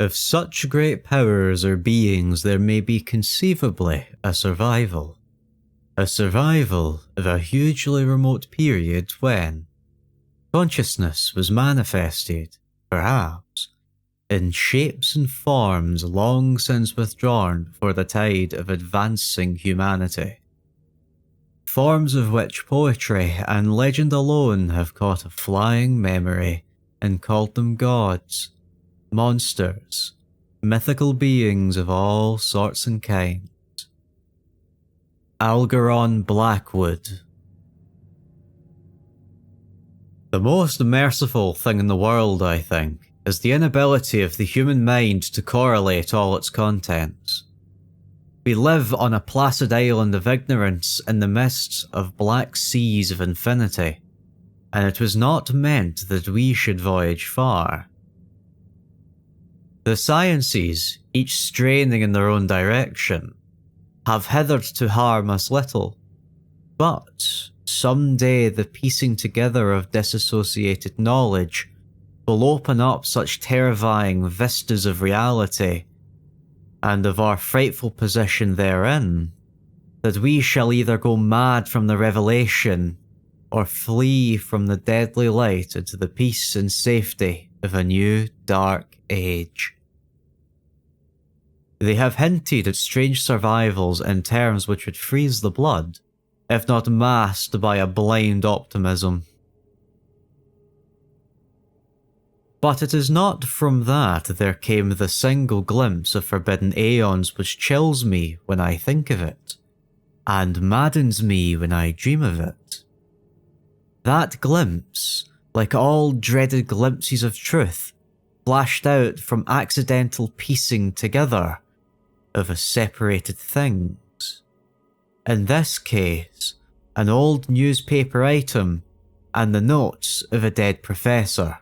Of such great powers or beings there may be conceivably a survival. A survival of a hugely remote period when consciousness was manifested, perhaps, in shapes and forms long since withdrawn before the tide of advancing humanity. Forms of which poetry and legend alone have caught a flying memory and called them gods, monsters, mythical beings of all sorts and kinds. Algernon Blackwood. The most merciful thing in the world, I think, is the inability of the human mind to correlate all its contents. We live on a placid island of ignorance in the midst of black seas of infinity, and it was not meant that we should voyage far. The sciences, each straining in their own direction, have hitherto harmed us little, but someday the piecing together of disassociated knowledge will open up such terrifying vistas of reality and of our frightful position therein, that we shall either go mad from the revelation or flee from the deadly light into the peace and safety of a new dark age. They have hinted at strange survivals in terms which would freeze the blood, if not masked by a blind optimism. But it is not from that there came the single glimpse of forbidden aeons which chills me when I think of it, and maddens me when I dream of it. That glimpse, like all dreaded glimpses of truth, flashed out from accidental piecing together of a separated things. In this case, an old newspaper item and the notes of a dead professor.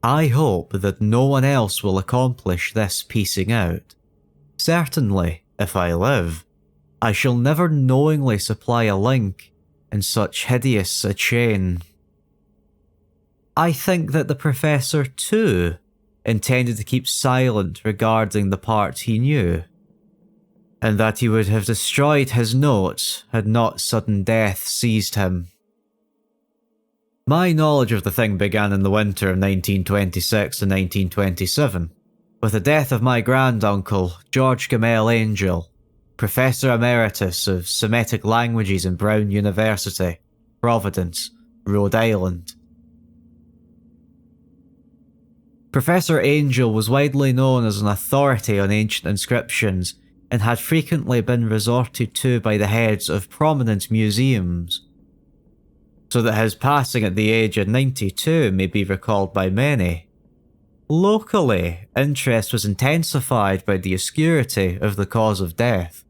I hope that no one else will accomplish this piecing out. Certainly, if I live, I shall never knowingly supply a link in such hideous a chain. I think that the professor, too, intended to keep silent regarding the part he knew, and that he would have destroyed his notes had not sudden death seized him. My knowledge of the thing began in the winter of 1926 to 1927, with the death of my granduncle, George Gamel Angel, Professor Emeritus of Semitic Languages in Brown University, Providence, Rhode Island. Professor Angel was widely known as an authority on ancient inscriptions and had frequently been resorted to by the heads of prominent museums, so that his passing at the age of 92 may be recalled by many. Locally, interest was intensified by the obscurity of the cause of death.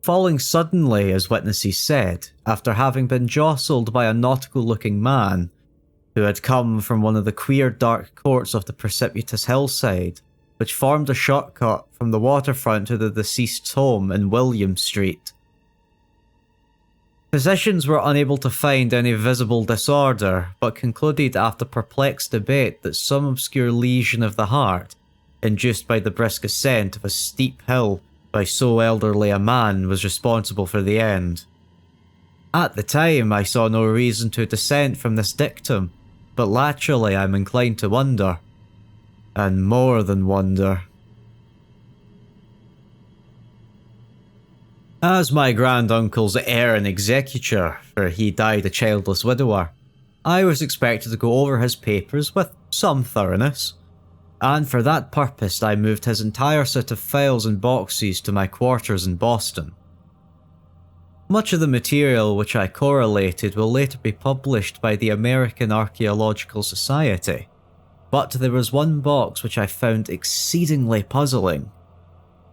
Falling suddenly, as witnesses said, after having been jostled by a nautical-looking man who had come from one of the queer dark courts of the precipitous hillside, which formed a shortcut from the waterfront to the deceased's home in William Street. Physicians were unable to find any visible disorder, but concluded after perplexed debate that some obscure lesion of the heart, induced by the brisk ascent of a steep hill by so elderly a man, was responsible for the end. At the time, I saw no reason to dissent from this dictum, but laterally I'm inclined to wonder, and more than wonder. As my granduncle's heir and executor, for he died a childless widower, I was expected to go over his papers with some thoroughness, and for that purpose I moved his entire set of files and boxes to my quarters in Boston. Much of the material which I correlated will later be published by the American Archaeological Society, but there was one box which I found exceedingly puzzling,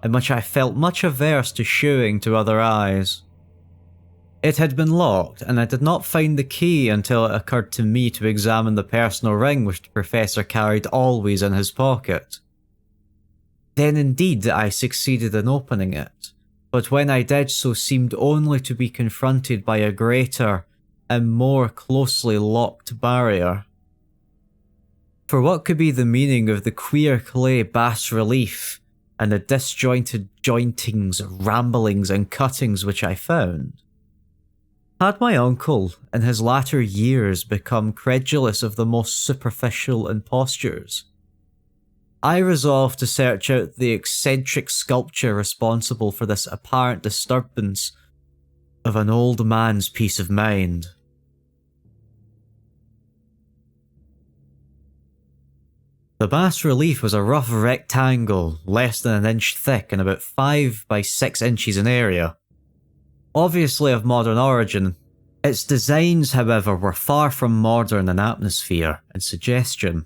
and which I felt much averse to showing to other eyes. It had been locked, and I did not find the key until it occurred to me to examine the personal ring which the professor carried always in his pocket. Then indeed I succeeded in opening it, but when I did so seemed only to be confronted by a greater and more closely locked barrier. For what could be the meaning of the queer clay bas relief and the disjointed jointings, ramblings, and cuttings which I found? Had my uncle, in his latter years, become credulous of the most superficial impostures? I resolved to search out the eccentric sculpture responsible for this apparent disturbance of an old man's peace of mind. The bas relief was a rough rectangle, less than an inch thick and about 5 by 6 inches in area. Obviously of modern origin, its designs, however, were far from modern in atmosphere and suggestion.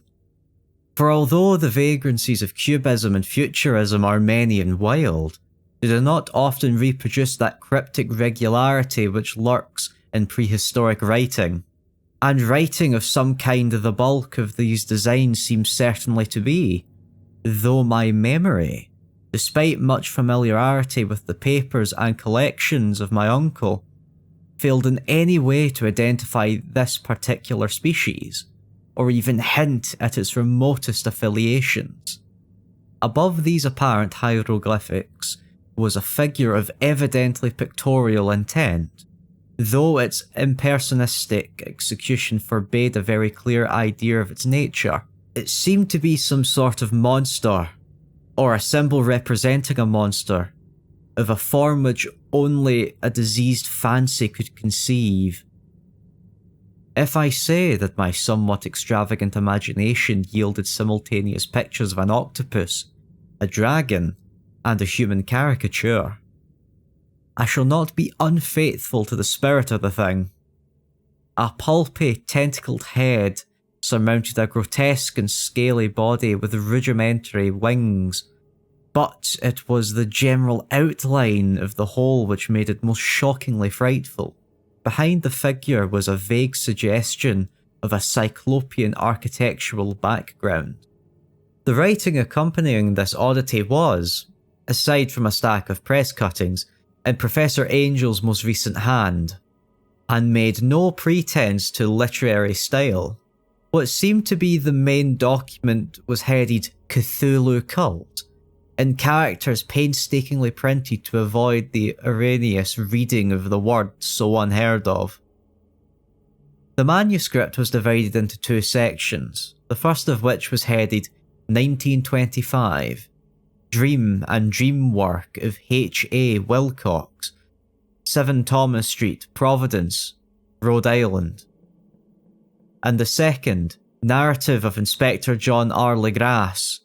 For although the vagrancies of Cubism and Futurism are many and wild, they do not often reproduce that cryptic regularity which lurks in prehistoric writing. And writing of some kind the bulk of these designs seems certainly to be, though my memory, despite much familiarity with the papers and collections of my uncle, failed in any way to identify this particular species, or even hint at its remotest affiliations. Above these apparent hieroglyphics was a figure of evidently pictorial intent, though its impersonistic execution forbade a very clear idea of its nature. It seemed to be some sort of monster, or a symbol representing a monster, of a form which only a diseased fancy could conceive. If I say that my somewhat extravagant imagination yielded simultaneous pictures of an octopus, a dragon, and a human caricature, I shall not be unfaithful to the spirit of the thing. A pulpy, tentacled head surmounted a grotesque and scaly body with rudimentary wings, but it was the general outline of the whole which made it most shockingly frightful. Behind the figure was a vague suggestion of a cyclopean architectural background. The writing accompanying this oddity was, aside from a stack of press cuttings, in Professor Angel's most recent hand, and made no pretense to literary style. What seemed to be the main document was headed Cthulhu Cult, in characters painstakingly printed to avoid the erroneous reading of the word so unheard of. The manuscript was divided into 2 sections, the first of which was headed 1925, Dream and Dream Work of H.A. Wilcox, 7 Thomas Street, Providence, Rhode Island, and the second, Narrative of Inspector John R. Legrasse,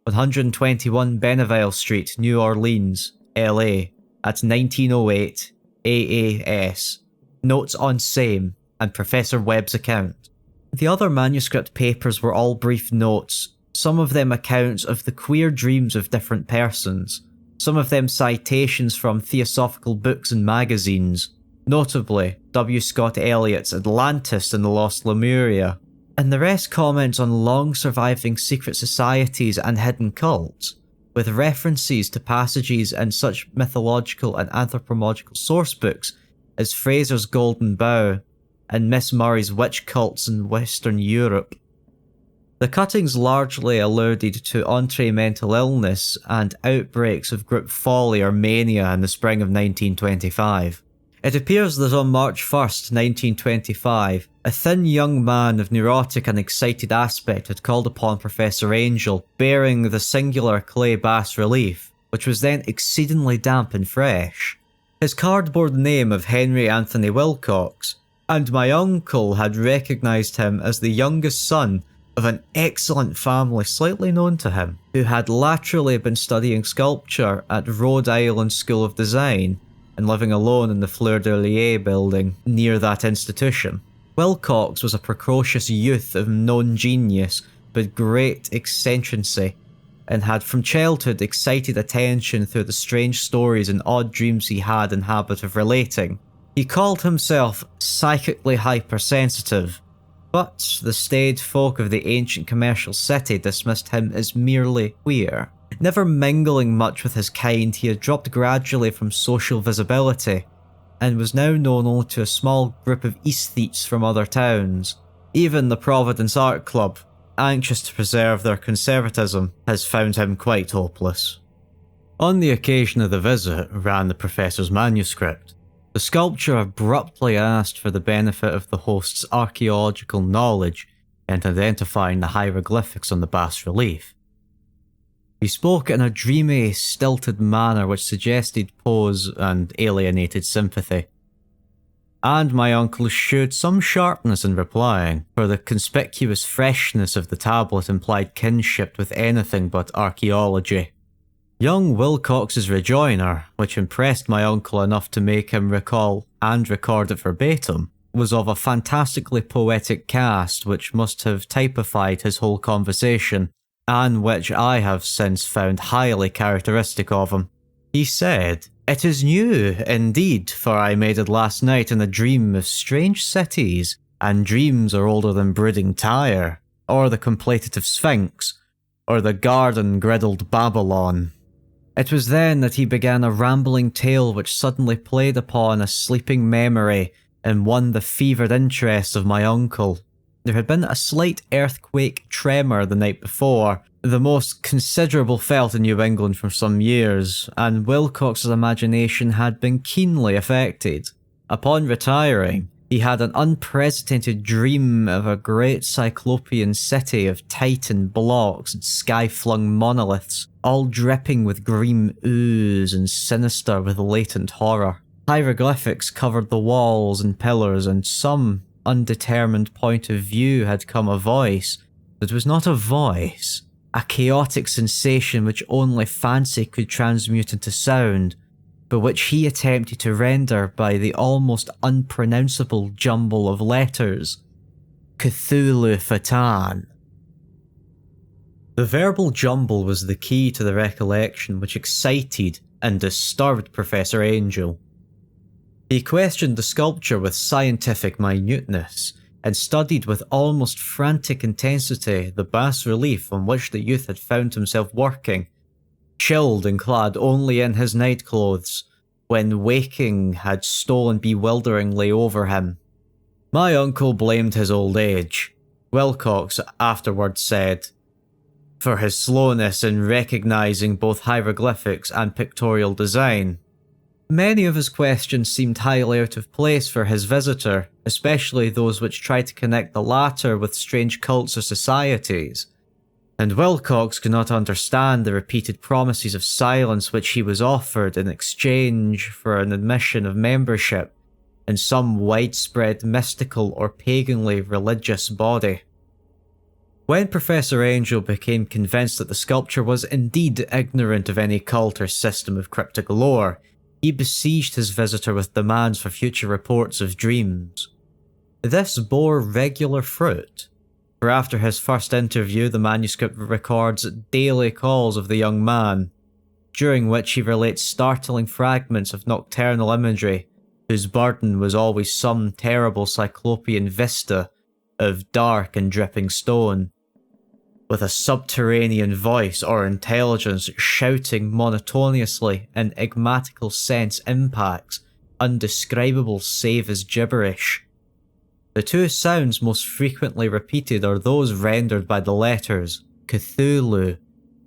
121 Benneville Street, New Orleans, LA, at 1908 AAS, notes on same, and Professor Webb's account. The other manuscript papers were all brief notes, some of them accounts of the queer dreams of different persons, some of them citations from theosophical books and magazines, notably W. Scott Eliot's Atlantis and the Lost Lemuria, and the rest comments on long-surviving secret societies and hidden cults, with references to passages in such mythological and anthropological sourcebooks as Fraser's Golden Bough and Miss Murray's Witch Cults in Western Europe. The cuttings largely alluded to entre mental illness and outbreaks of group folly or mania in the spring of 1925. It appears that on March 1st, 1925, a thin young man of neurotic and excited aspect had called upon Professor Angel, bearing the singular clay bas relief, which was then exceedingly damp and fresh. His cardboard name of Henry Anthony Wilcox, and my uncle had recognised him as the youngest son of an excellent family slightly known to him, who had laterally been studying sculpture at Rhode Island School of Design and living alone in the Fleur de Lys building near that institution. Wilcox was a precocious youth of known genius but great eccentricity, and had from childhood excited attention through the strange stories and odd dreams he had in habit of relating. He called himself psychically hypersensitive, but the staid folk of the ancient commercial city dismissed him as merely queer. Never mingling much with his kind, he had dropped gradually from social visibility, and was now known only to a small group of aesthetes from other towns. Even the Providence Art Club, anxious to preserve their conservatism, has found him quite hopeless. On the occasion of the visit, ran the professor's manuscript, the sculptor abruptly asked for the benefit of the host's archaeological knowledge in identifying the hieroglyphics on the bas-relief. He spoke in a dreamy, stilted manner which suggested pose and alienated sympathy. And my uncle showed some sharpness in replying, for the conspicuous freshness of the tablet implied kinship with anything but archaeology. Young Wilcox's rejoinder, which impressed my uncle enough to make him recall and record it verbatim, was of a fantastically poetic cast which must have typified his whole conversation, and which I have since found highly characteristic of him. He said, "It is new, indeed, for I made it last night in a dream of strange cities, and dreams are older than brooding Tyre, or the contemplative Sphinx, or the garden-griddled Babylon." It was then that he began a rambling tale which suddenly played upon a sleeping memory and won the fevered interest of my uncle. There had been a slight earthquake tremor the night before, the most considerable felt in New England for some years, and Wilcox's imagination had been keenly affected. Upon retiring, he had an unprecedented dream of a great cyclopean city of Titan blocks and sky-flung monoliths, all dripping with green ooze and sinister with latent horror. Hieroglyphics covered the walls and pillars, and some undetermined point of view had come a voice that was not a voice, a chaotic sensation which only fancy could transmute into sound, but which he attempted to render by the almost unpronounceable jumble of letters. Cthulhu Fatan. The verbal jumble was the key to the recollection which excited and disturbed Professor Angel. He questioned the sculpture with scientific minuteness, and studied with almost frantic intensity the bas-relief on which the youth had found himself working, chilled and clad only in his nightclothes, when waking had stolen bewilderingly over him. My uncle blamed his old age, Wilcox afterwards said, for his slowness in recognising both hieroglyphics and pictorial design. Many of his questions seemed highly out of place for his visitor, especially those which tried to connect the latter with strange cults or societies. And Wilcox could not understand the repeated promises of silence which he was offered in exchange for an admission of membership in some widespread mystical or paganly religious body. When Professor Angel became convinced that the sculpture was indeed ignorant of any cult or system of cryptic lore, he besieged his visitor with demands for future reports of dreams. This bore regular fruit, for after his first interview the manuscript records daily calls of the young man, during which he relates startling fragments of nocturnal imagery, whose burden was always some terrible cyclopean vista of dark and dripping stone, with a subterranean voice or intelligence shouting monotonously enigmatical sense impacts, undescribable save as gibberish. The two sounds most frequently repeated are those rendered by the letters Cthulhu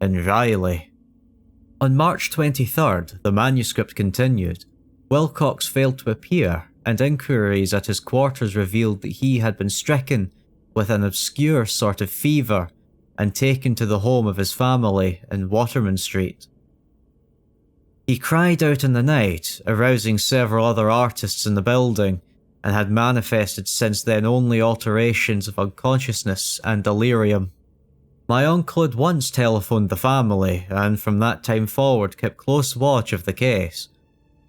and Riley. On March 23rd, the manuscript continued. Wilcox failed to appear, and inquiries at his quarters revealed that he had been stricken with an obscure sort of fever and taken to the home of his family in Waterman Street. He cried out in the night, arousing several other artists in the building, and had manifested since then only alterations of unconsciousness and delirium. My uncle had once telephoned the family, and from that time forward kept close watch of the case,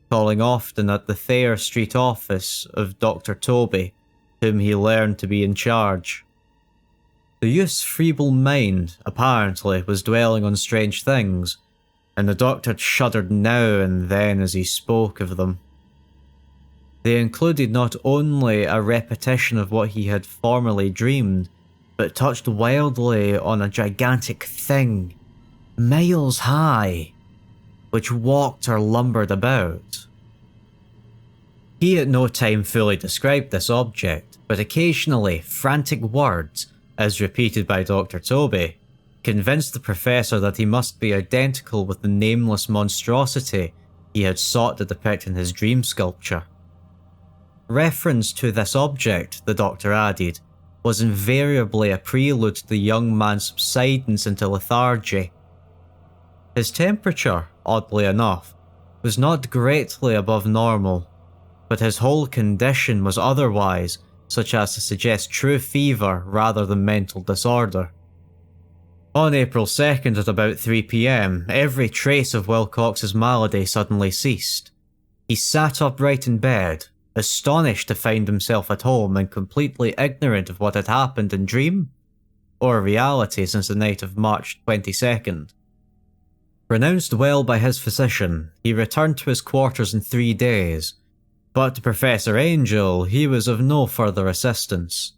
calling often at the Thayer Street office of Dr. Toby, whom he learned to be in charge. The youth's feeble mind, apparently, was dwelling on strange things, and the doctor shuddered now and then as he spoke of them. They included not only a repetition of what he had formerly dreamed, but touched wildly on a gigantic thing, miles high, which walked or lumbered about. He at no time fully described this object, but occasionally frantic words, as repeated by Dr. Toby, convinced the professor that he must be identical with the nameless monstrosity he had sought to depict in his dream sculpture. Reference to this object, the doctor added, was invariably a prelude to the young man's subsidence into lethargy. His temperature, oddly enough, was not greatly above normal, but his whole condition was otherwise, such as to suggest true fever rather than mental disorder. On April 2nd at about 3 p.m, every trace of Wilcox's malady suddenly ceased. He sat upright in bed, astonished to find himself at home and completely ignorant of what had happened in dream or reality since the night of March 22nd. Pronounced well by his physician, he returned to his quarters in 3 days, but to Professor Angel he was of no further assistance.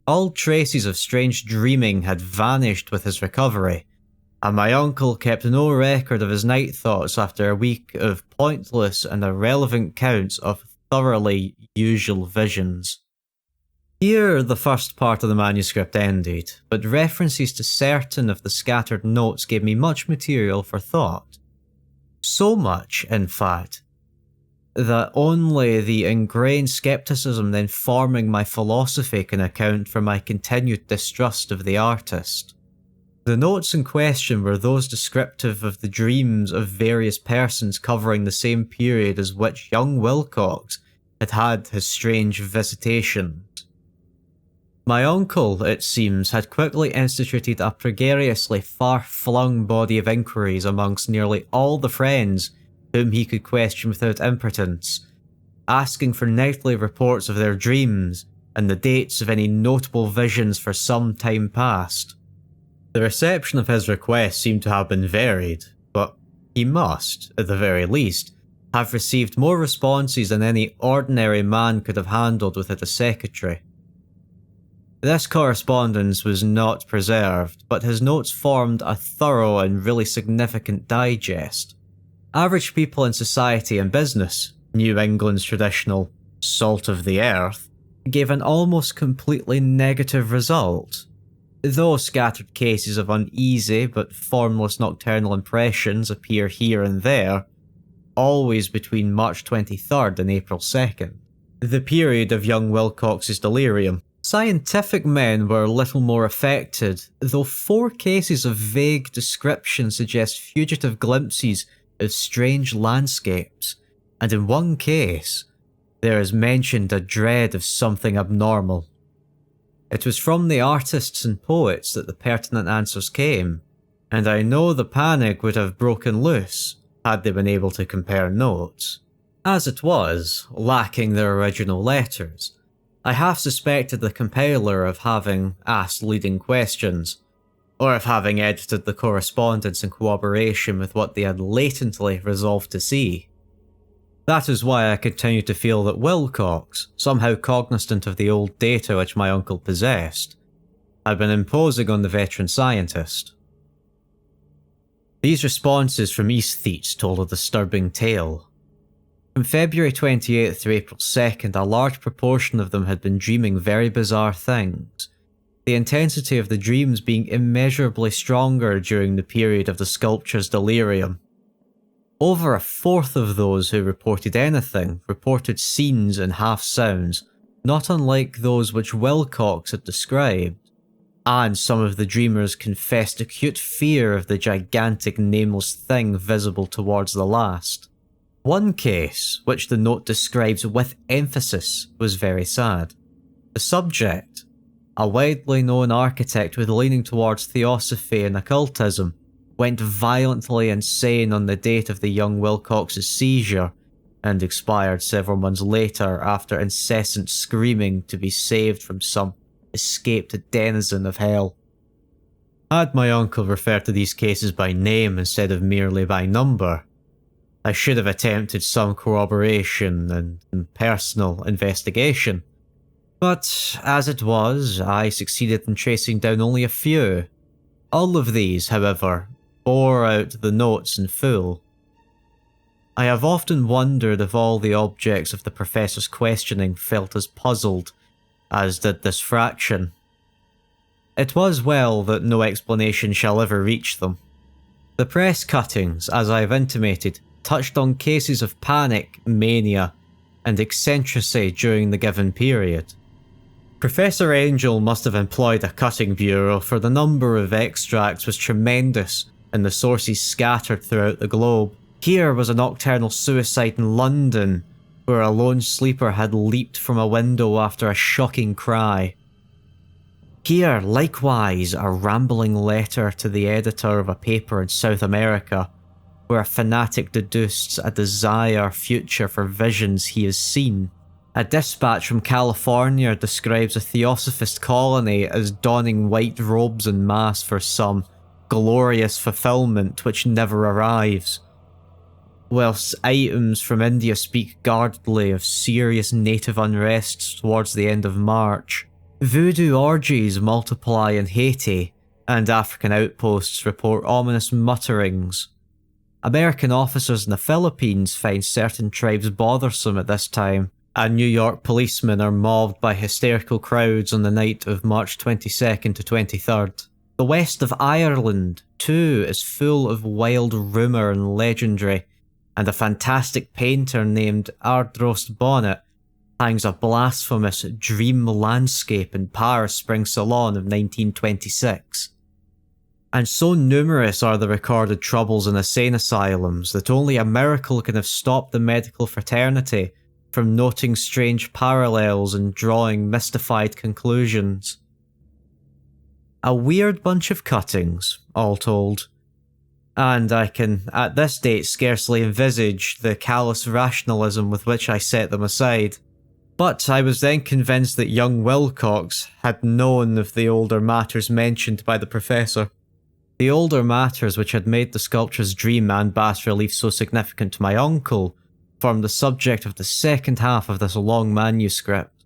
All traces of strange dreaming had vanished with his recovery, and my uncle kept no record of his night thoughts after a week of pointless and irrelevant counts of thoroughly usual visions. Here the first part of the manuscript ended, but references to certain of the scattered notes gave me much material for thought. So much, in fact, that only the ingrained skepticism then forming my philosophy can account for my continued distrust of the artist. The notes in question were those descriptive of the dreams of various persons covering the same period as which young Wilcox had had his strange visitations. My uncle, it seems, had quickly instituted a precariously far-flung body of inquiries amongst nearly all the friends whom he could question without impotence, asking for nightly reports of their dreams and the dates of any notable visions for some time past. The reception of his request seemed to have been varied, but he must, at the very least, have received more responses than any ordinary man could have handled without a secretary. This correspondence was not preserved, but his notes formed a thorough and really significant digest. Average people in society and business, New England's traditional salt of the earth, gave an almost completely negative result. Though scattered cases of uneasy but formless nocturnal impressions appear here and there, always between March 23rd and April 2nd, the period of young Wilcox's delirium. Scientific men were little more affected, though 4 cases of vague description suggest fugitive glimpses of strange landscapes, and in 1 case, there is mentioned a dread of something abnormal. It was from the artists and poets that the pertinent answers came, and I know the panic would have broken loose had they been able to compare notes. As it was, lacking their original letters, I half suspected the compiler of having asked leading questions, or of having edited the correspondence in cooperation with what they had latently resolved to see. That is why I continued to feel that Wilcox, somehow cognizant of the old data which my uncle possessed, had been imposing on the veteran scientist. These responses from aesthetes told a disturbing tale. From February 28th to April 2nd, a large proportion of them had been dreaming very bizarre things, the intensity of the dreams being immeasurably stronger during the period of the sculpture's delirium. Over 1/4 of those who reported anything reported scenes and half-sounds, not unlike those which Wilcox had described, and some of the dreamers confessed acute fear of the gigantic nameless thing visible towards the last. 1 case, which the note describes with emphasis, was very sad. The subject, a widely known architect with leaning towards theosophy and occultism, went violently insane on the date of the young Wilcox's seizure and expired several months later after incessant screaming to be saved from some escaped denizen of hell. Had my uncle referred to these cases by name instead of merely by number, I should have attempted some corroboration and personal investigation. But as it was, I succeeded in tracing down only a few. All of these, however, bore out the notes in full. I have often wondered if all the objects of the professor's questioning felt as puzzled as did this fraction. It was well that no explanation shall ever reach them. The press cuttings, as I have intimated, touched on cases of panic, mania, and eccentricity during the given period. Professor Angel must have employed a cutting bureau, for the number of extracts was tremendous and the sources scattered throughout the globe. Here was a nocturnal suicide in London, where a lone sleeper had leaped from a window after a shocking cry. Here, likewise, a rambling letter to the editor of a paper in South America, where a fanatic deduced a dire future for visions he has seen. A dispatch from California describes a theosophist colony as donning white robes en masse for some glorious fulfillment which never arrives, whilst items from India speak guardedly of serious native unrest towards the end of March. Voodoo orgies multiply in Haiti, and African outposts report ominous mutterings. American officers in the Philippines find certain tribes bothersome at this time, and New York policemen are mobbed by hysterical crowds on the night of March 22nd to 23rd. The west of Ireland, too, is full of wild rumour and legendary, and a fantastic painter named Ardrost Bonnet hangs a blasphemous dream landscape in Paris Spring Salon of 1926. And so numerous are the recorded troubles in insane asylums that only a miracle can have stopped the medical fraternity from noting strange parallels and drawing mystified conclusions. A weird bunch of cuttings, all told. And I can, at this date, scarcely envisage the callous rationalism with which I set them aside. But I was then convinced that young Wilcox had known of the older matters mentioned by the professor. The older matters which had made the sculptor's dream and bas-relief so significant to my uncle formed the subject of the second half of this long manuscript.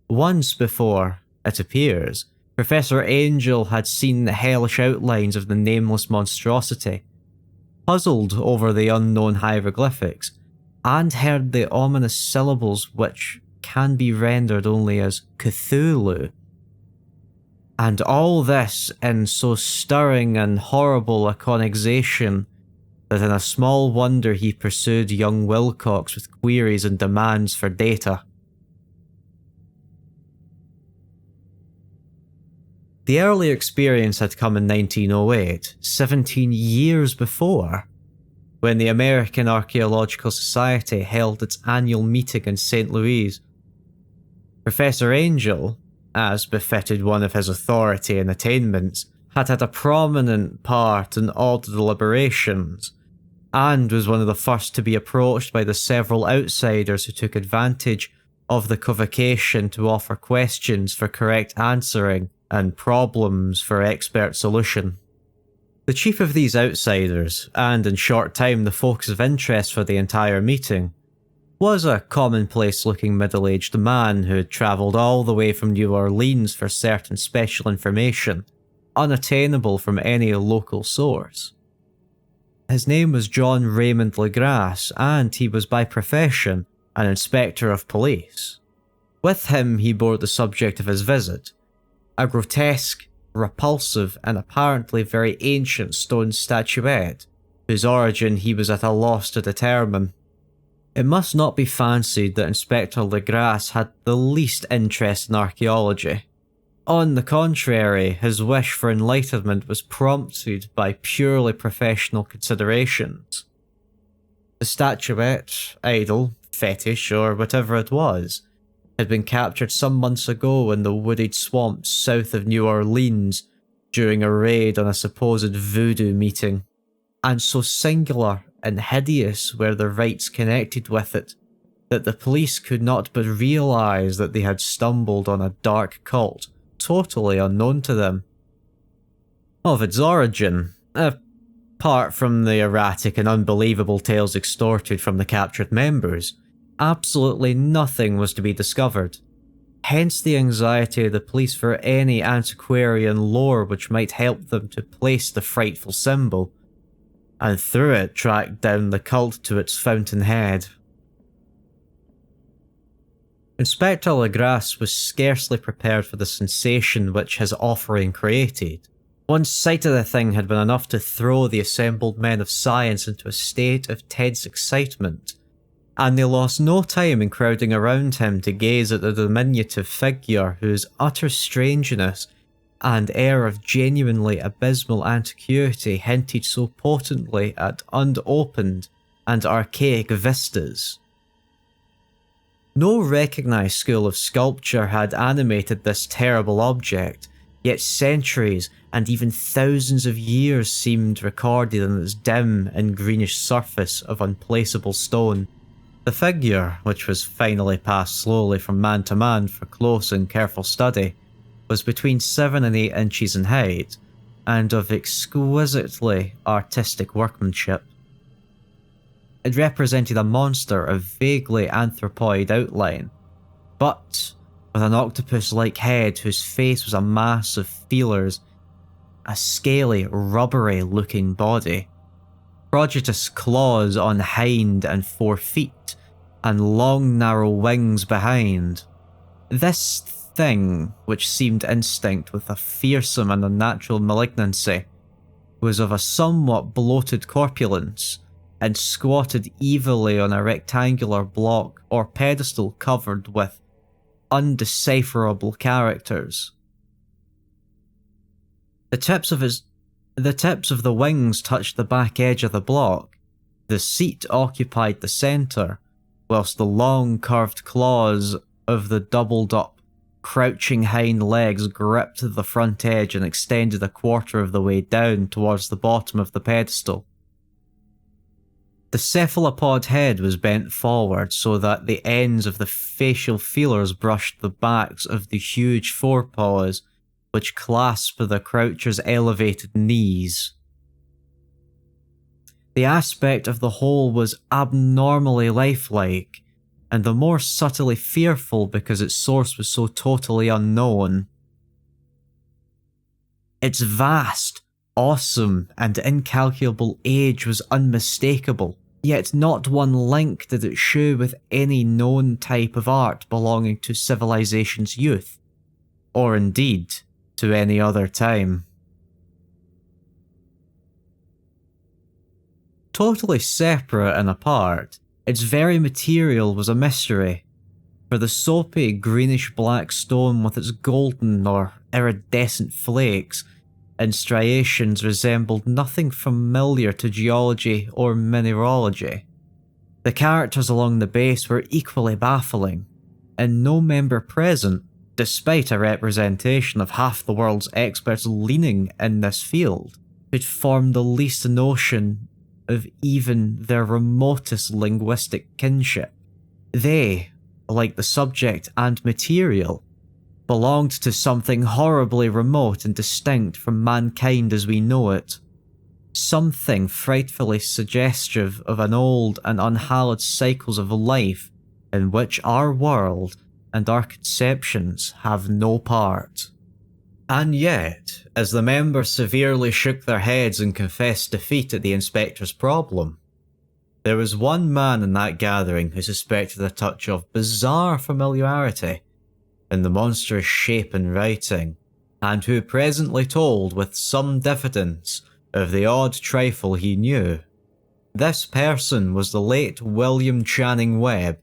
Once before, it appears, Professor Angel had seen the hellish outlines of the nameless monstrosity, puzzled over the unknown hieroglyphics, and heard the ominous syllables which can be rendered only as Cthulhu. And all this in so stirring and horrible a conexation that in a small wonder he pursued young Wilcox with queries and demands for data. The earlier experience had come in 1908, 17 years before, when the American Archaeological Society held its annual meeting in St. Louis. Professor Angel, as befitted one of his authority and attainments, had had a prominent part in all the deliberations, and was one of the first to be approached by the several outsiders who took advantage of the convocation to offer questions for correct answering and problems for expert solution. The chief of these outsiders, and in short time the focus of interest for the entire meeting, was a commonplace-looking middle-aged man who had travelled all the way from New Orleans for certain special information, unattainable from any local source. His name was John Raymond Legrasse, and he was by profession an inspector of police. With him he bore the subject of his visit, a grotesque, repulsive, and apparently very ancient stone statuette, whose origin he was at a loss to determine. It must not be fancied that Inspector Legrasse had the least interest in archaeology. On the contrary, his wish for enlightenment was prompted by purely professional considerations. The statuette, idol, fetish, or whatever it was, had been captured some months ago in the wooded swamps south of New Orleans during a raid on a supposed voodoo meeting, and so singular and hideous were the rites connected with it that the police could not but realise that they had stumbled on a dark cult totally unknown to them. Of its origin, apart from the erratic and unbelievable tales extorted from the captured members, absolutely nothing was to be discovered. Hence the anxiety of the police for any antiquarian lore which might help them to place the frightful symbol. and through it tracked down the cult to its fountainhead. Inspector Legrasse was scarcely prepared for the sensation which his offering created. One sight of the thing had been enough to throw the assembled men of science into a state of tense excitement, and they lost no time in crowding around him to gaze at the diminutive figure whose utter strangeness and air of genuinely abysmal antiquity hinted so potently at unopened and archaic vistas. No recognised school of sculpture had animated this terrible object, yet centuries and even thousands of years seemed recorded on its dim and greenish surface of unplaceable stone. The figure, which was finally passed slowly from man to man for close and careful study, was between 7 and 8 inches in height, and of exquisitely artistic workmanship. It represented a monster of vaguely anthropoid outline, but with an octopus-like head whose face was a mass of feelers, a scaly, rubbery-looking body, prodigious claws on hind and 4 feet, and long narrow wings behind. This thing, which seemed instinct with a fearsome and unnatural malignancy, was of a somewhat bloated corpulence, and squatted evilly on a rectangular block or pedestal covered with undecipherable characters. The tips of the wings touched the back edge of the block. The seat occupied the centre, whilst the long curved claws of the doubled up, crouching hind legs gripped the front edge and extended a quarter of the way down towards the bottom of the pedestal. The cephalopod head was bent forward so that the ends of the facial feelers brushed the backs of the huge forepaws which clasped the croucher's elevated knees. The aspect of the whole was abnormally lifelike, and the more subtly fearful because its source was so totally unknown. Its vast, awesome, and incalculable age was unmistakable, yet not one link did it shew with any known type of art belonging to civilization's youth, or indeed to any other time. Totally separate and apart, its very material was a mystery, for the soapy greenish-black stone with its golden or iridescent flakes and striations resembled nothing familiar to geology or mineralogy. The characters along the base were equally baffling, and no member present, despite a representation of half the world's experts leaning in this field, could form the least notion of even their remotest linguistic kinship. They, like the subject and material, belonged to something horribly remote and distinct from mankind as we know it. Something frightfully suggestive of an old and unhallowed cycles of life in which our world and our conceptions have no part. And yet, as the members severely shook their heads and confessed defeat at the inspector's problem, there was one man in that gathering who suspected a touch of bizarre familiarity in the monstrous shape and writing, and who presently told with some diffidence of the odd trifle he knew. This person was the late William Channing Webb,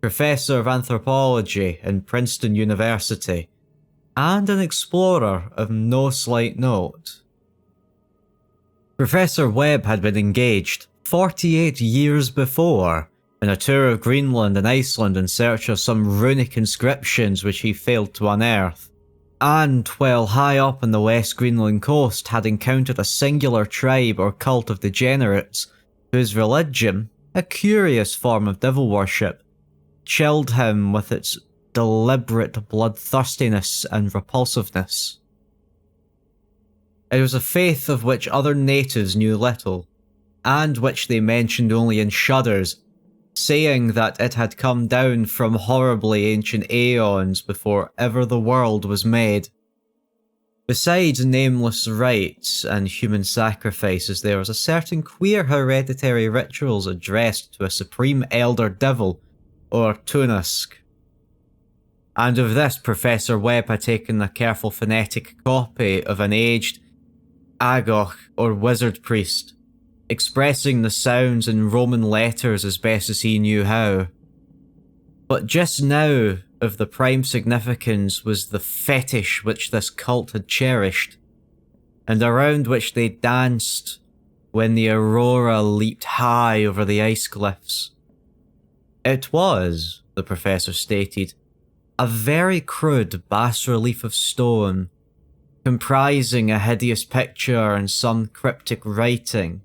Professor of Anthropology in Princeton University, and an explorer of no slight note. Professor Webb had been engaged 48 years before in a tour of Greenland and Iceland in search of some runic inscriptions which he failed to unearth, and while high up on the West Greenland coast had encountered a singular tribe or cult of degenerates whose religion, a curious form of devil worship, chilled him with its deliberate bloodthirstiness and repulsiveness. It was a faith of which other natives knew little, and which they mentioned only in shudders, saying that it had come down from horribly ancient aeons before ever the world was made. Besides nameless rites and human sacrifices, there was a certain queer hereditary rituals addressed to a supreme elder devil, or Tunask. And of this, Professor Webb had taken a careful phonetic copy of an aged Agoch, or wizard priest, expressing the sounds in Roman letters as best as he knew how. But just now, of the prime significance was the fetish which this cult had cherished, and around which they danced when the aurora leaped high over the ice cliffs. It was, the professor stated, a very crude bas-relief of stone, comprising a hideous picture and some cryptic writing.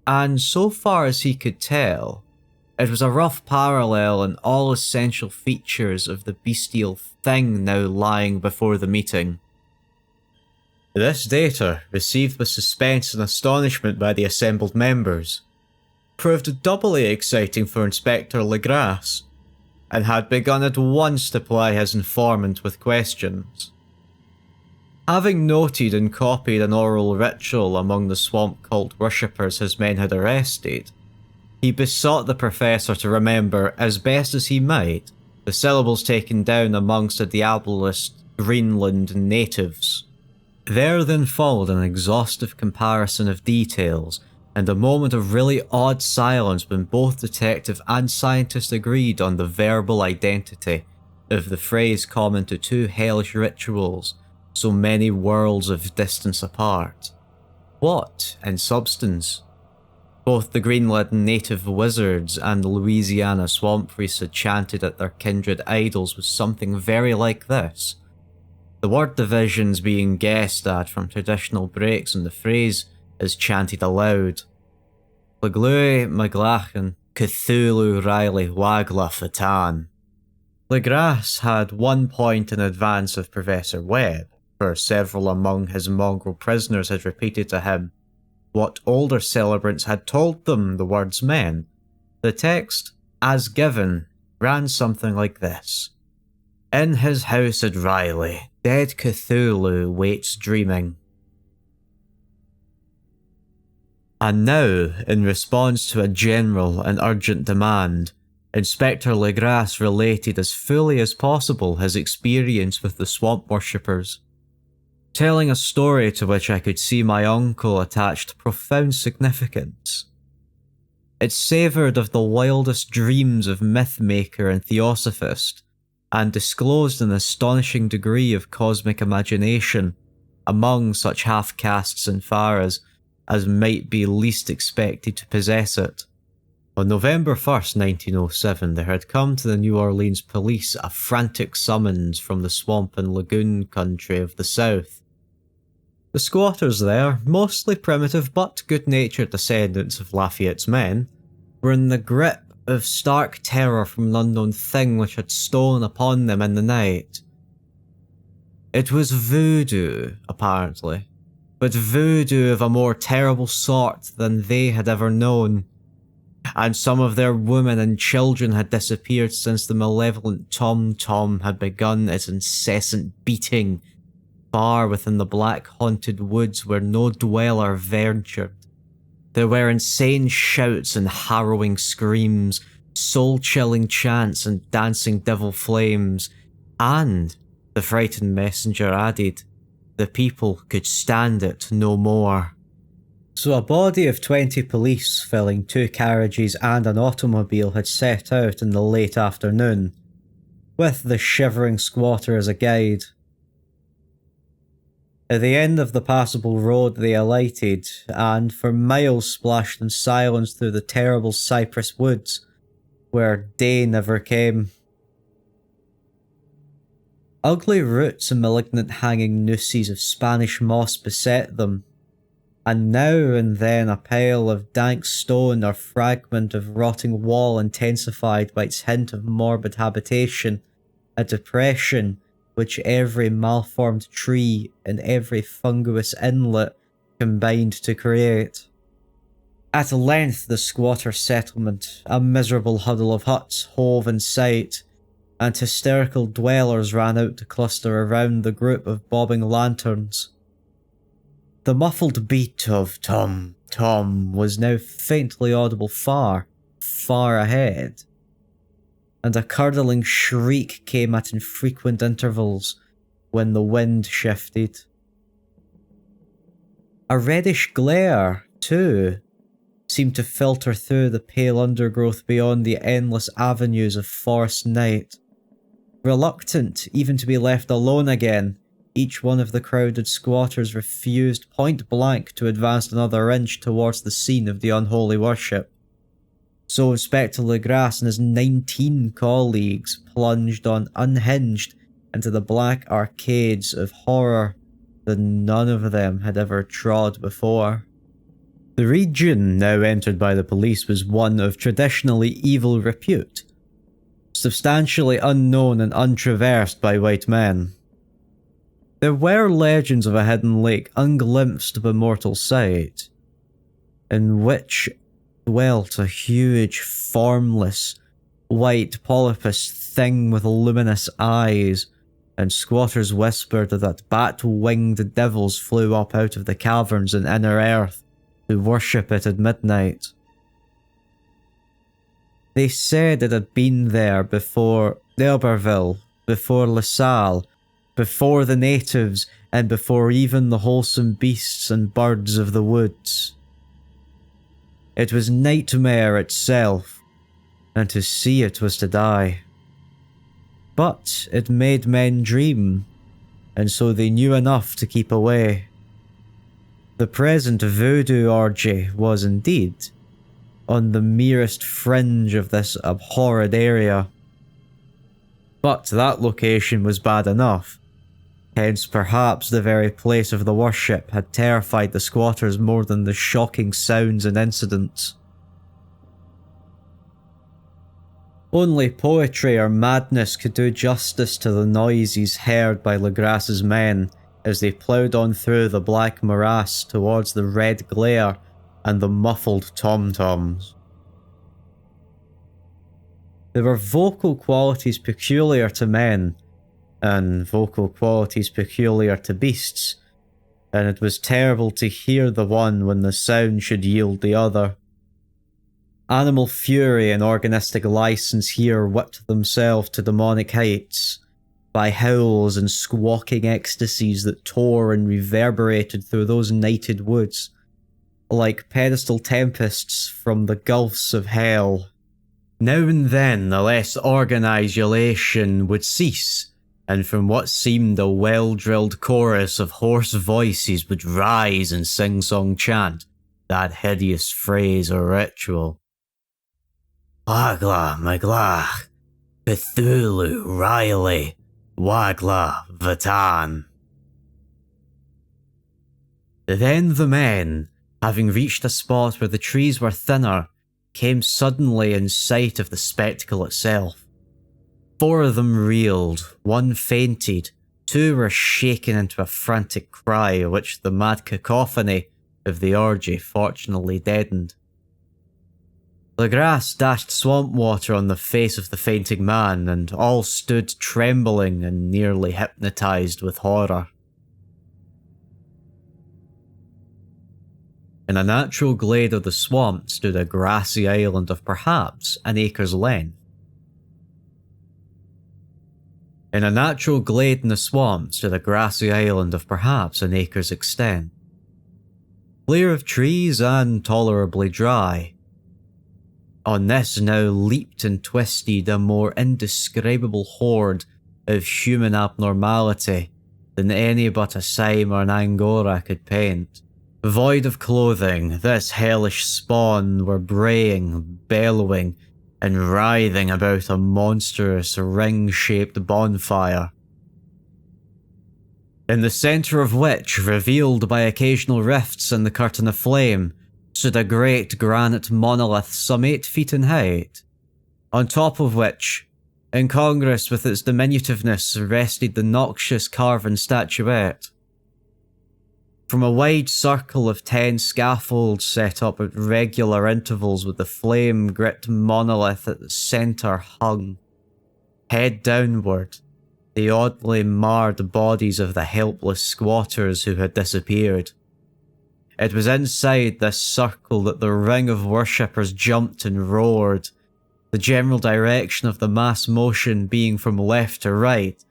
And so far as he could tell, it was a rough parallel in all essential features of the bestial thing now lying before the meeting. This data, received with suspense and astonishment by the assembled members, proved doubly exciting for Inspector Legrasse, and had begun at once to ply his informant with questions. Having noted and copied an oral ritual among the swamp cult worshippers his men had arrested, he besought the professor to remember, as best as he might, the syllables taken down amongst the Diabolist Greenland natives. There then followed an exhaustive comparison of details, and a moment of really odd silence when both detective and scientist agreed on the verbal identity of the phrase common to two hellish rituals so many worlds of distance apart. What, in substance? Both the Greenland native wizards and the Louisiana swamp priests had chanted at their kindred idols was something very like this. The word divisions being guessed at from traditional breaks in the phrase is chanted aloud. Leglui Maglachan Cthulhu Riley Wagla Fatan. Legrasse had 1 point in advance of Professor Webb, for several among his mongrel prisoners had repeated to him what older celebrants had told them the words meant. The text, as given, ran something like this. In his house at Riley, dead Cthulhu waits dreaming. And now, in response to a general and urgent demand, Inspector Legrasse related as fully as possible his experience with the swamp worshippers, telling a story to which I could see my uncle attached profound significance. It savoured of the wildest dreams of myth-maker and theosophist, and disclosed an astonishing degree of cosmic imagination among such half-castes and faras as might be least expected to possess it. On November 1st, 1907, there had come to the New Orleans police a frantic summons from the swamp and lagoon country of the south. The squatters there, mostly primitive but good-natured descendants of Lafayette's men, were in the grip of stark terror from an unknown thing which had stolen upon them in the night. It was voodoo, apparently, but voodoo of a more terrible sort than they had ever known, and some of their women and children had disappeared since the malevolent tom-tom had begun its incessant beating far within the black haunted woods where no dweller ventured. There were insane shouts and harrowing screams, soul-chilling chants and dancing devil flames, and, the frightened messenger added, the people could stand it no more. So a body of 20 police filling 2 carriages and an automobile had set out in the late afternoon, with the shivering squatter as a guide. At the end of the passable road they alighted, and for miles splashed in silence through the terrible cypress woods, where day never came. Ugly roots and malignant hanging nooses of Spanish moss beset them, and now and then a pile of dank stone or fragment of rotting wall intensified by its hint of morbid habitation, a depression which every malformed tree and every fungus inlet combined to create. At length the squatter settlement, a miserable huddle of huts, hove in sight, and hysterical dwellers ran out to cluster around the group of bobbing lanterns. The muffled beat of tom, tom was now faintly audible far, far ahead, and a curdling shriek came at infrequent intervals when the wind shifted. A reddish glare, too, seemed to filter through the pale undergrowth beyond the endless avenues of forest night. Reluctant even to be left alone again, each one of the crowded squatters refused point blank to advance another inch towards the scene of the unholy worship. So Inspector Legrasse and his 19 colleagues plunged on unhinged into the black arcades of horror that none of them had ever trod before. The region now entered by the police was one of traditionally evil repute, substantially unknown and untraversed by white men. There were legends of a hidden lake unglimpsed by mortal sight, in which dwelt a huge, formless, white polypus thing with luminous eyes, and squatters whispered that bat-winged devils flew up out of the caverns in inner earth to worship it at midnight. They said it had been there before D'Urberville, before LaSalle, before the natives, and before even the wholesome beasts and birds of the woods. It was nightmare itself, and to see it was to die. But it made men dream, and so they knew enough to keep away. The present voodoo orgy was indeed on the merest fringe of this abhorred area. But that location was bad enough. Hence perhaps the very place of the worship had terrified the squatters more than the shocking sounds and incidents. Only poetry or madness could do justice to the noises heard by Legrasse's men as they ploughed on through the black morass towards the red glare and the muffled tom-toms. There were vocal qualities peculiar to men, and vocal qualities peculiar to beasts, and it was terrible to hear the one when the sound should yield the other. Animal fury and organistic license here whipped themselves to demonic heights, by howls and squawking ecstasies that tore and reverberated through those nighted woods, like pedestal tempests from the gulfs of hell. Now and then the less organised ululation would cease, and from what seemed a well-drilled chorus of hoarse voices would rise and sing-song chant that hideous phrase or ritual. Wagla Magla, Cthulhu Riley, Wagla Vatan. Then the men, having reached a spot where the trees were thinner, came suddenly in sight of the spectacle itself. 4 of them reeled, 1 fainted, 2 were shaken into a frantic cry, which the mad cacophony of the orgy fortunately deadened. Legrasse dashed swamp water on the face of the fainting man, and all stood trembling and nearly hypnotised with horror. In a natural glade of the swamp stood a grassy island of perhaps an acre's length. In a natural glade in the swamp stood a grassy island of perhaps an acre's extent. Clear of trees and tolerably dry. On this now leaped and twisted a more indescribable horde of human abnormality than any but a Sime or an Angora could paint. Void of clothing, this hellish spawn were braying, bellowing, and writhing about a monstrous ring-shaped bonfire, in the centre of which, revealed by occasional rifts in the curtain of flame, stood a great granite monolith some 8 feet in height, on top of which, incongruous with its diminutiveness, rested the noxious carven statuette. From a wide circle of 10 scaffolds set up at regular intervals with the flame-gripped monolith at the centre hung, Head downward, the oddly marred bodies of the helpless squatters who had disappeared. It was inside this circle that the ring of worshippers jumped and roared, the general direction of the mass motion being from left to right,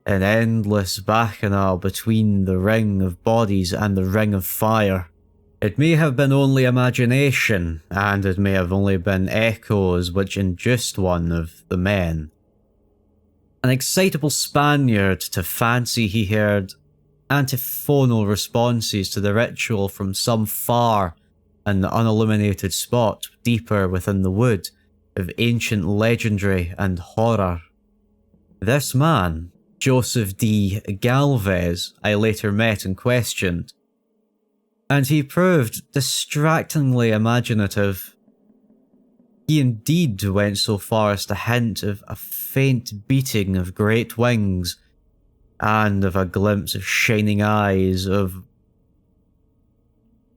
an endless bacchanal between the ring of bodies and the ring of fire. It may have been only imagination, and it may have only been echoes which induced one of the men. An excitable Spaniard to fancy he heard antiphonal responses to the ritual from some far and unilluminated spot deeper within the wood of ancient legendary and horror. This man, Joseph D. Galvez, I later met and questioned, and he proved distractingly imaginative. He indeed went so far as to hint of a faint beating of great wings, and of a glimpse of shining eyes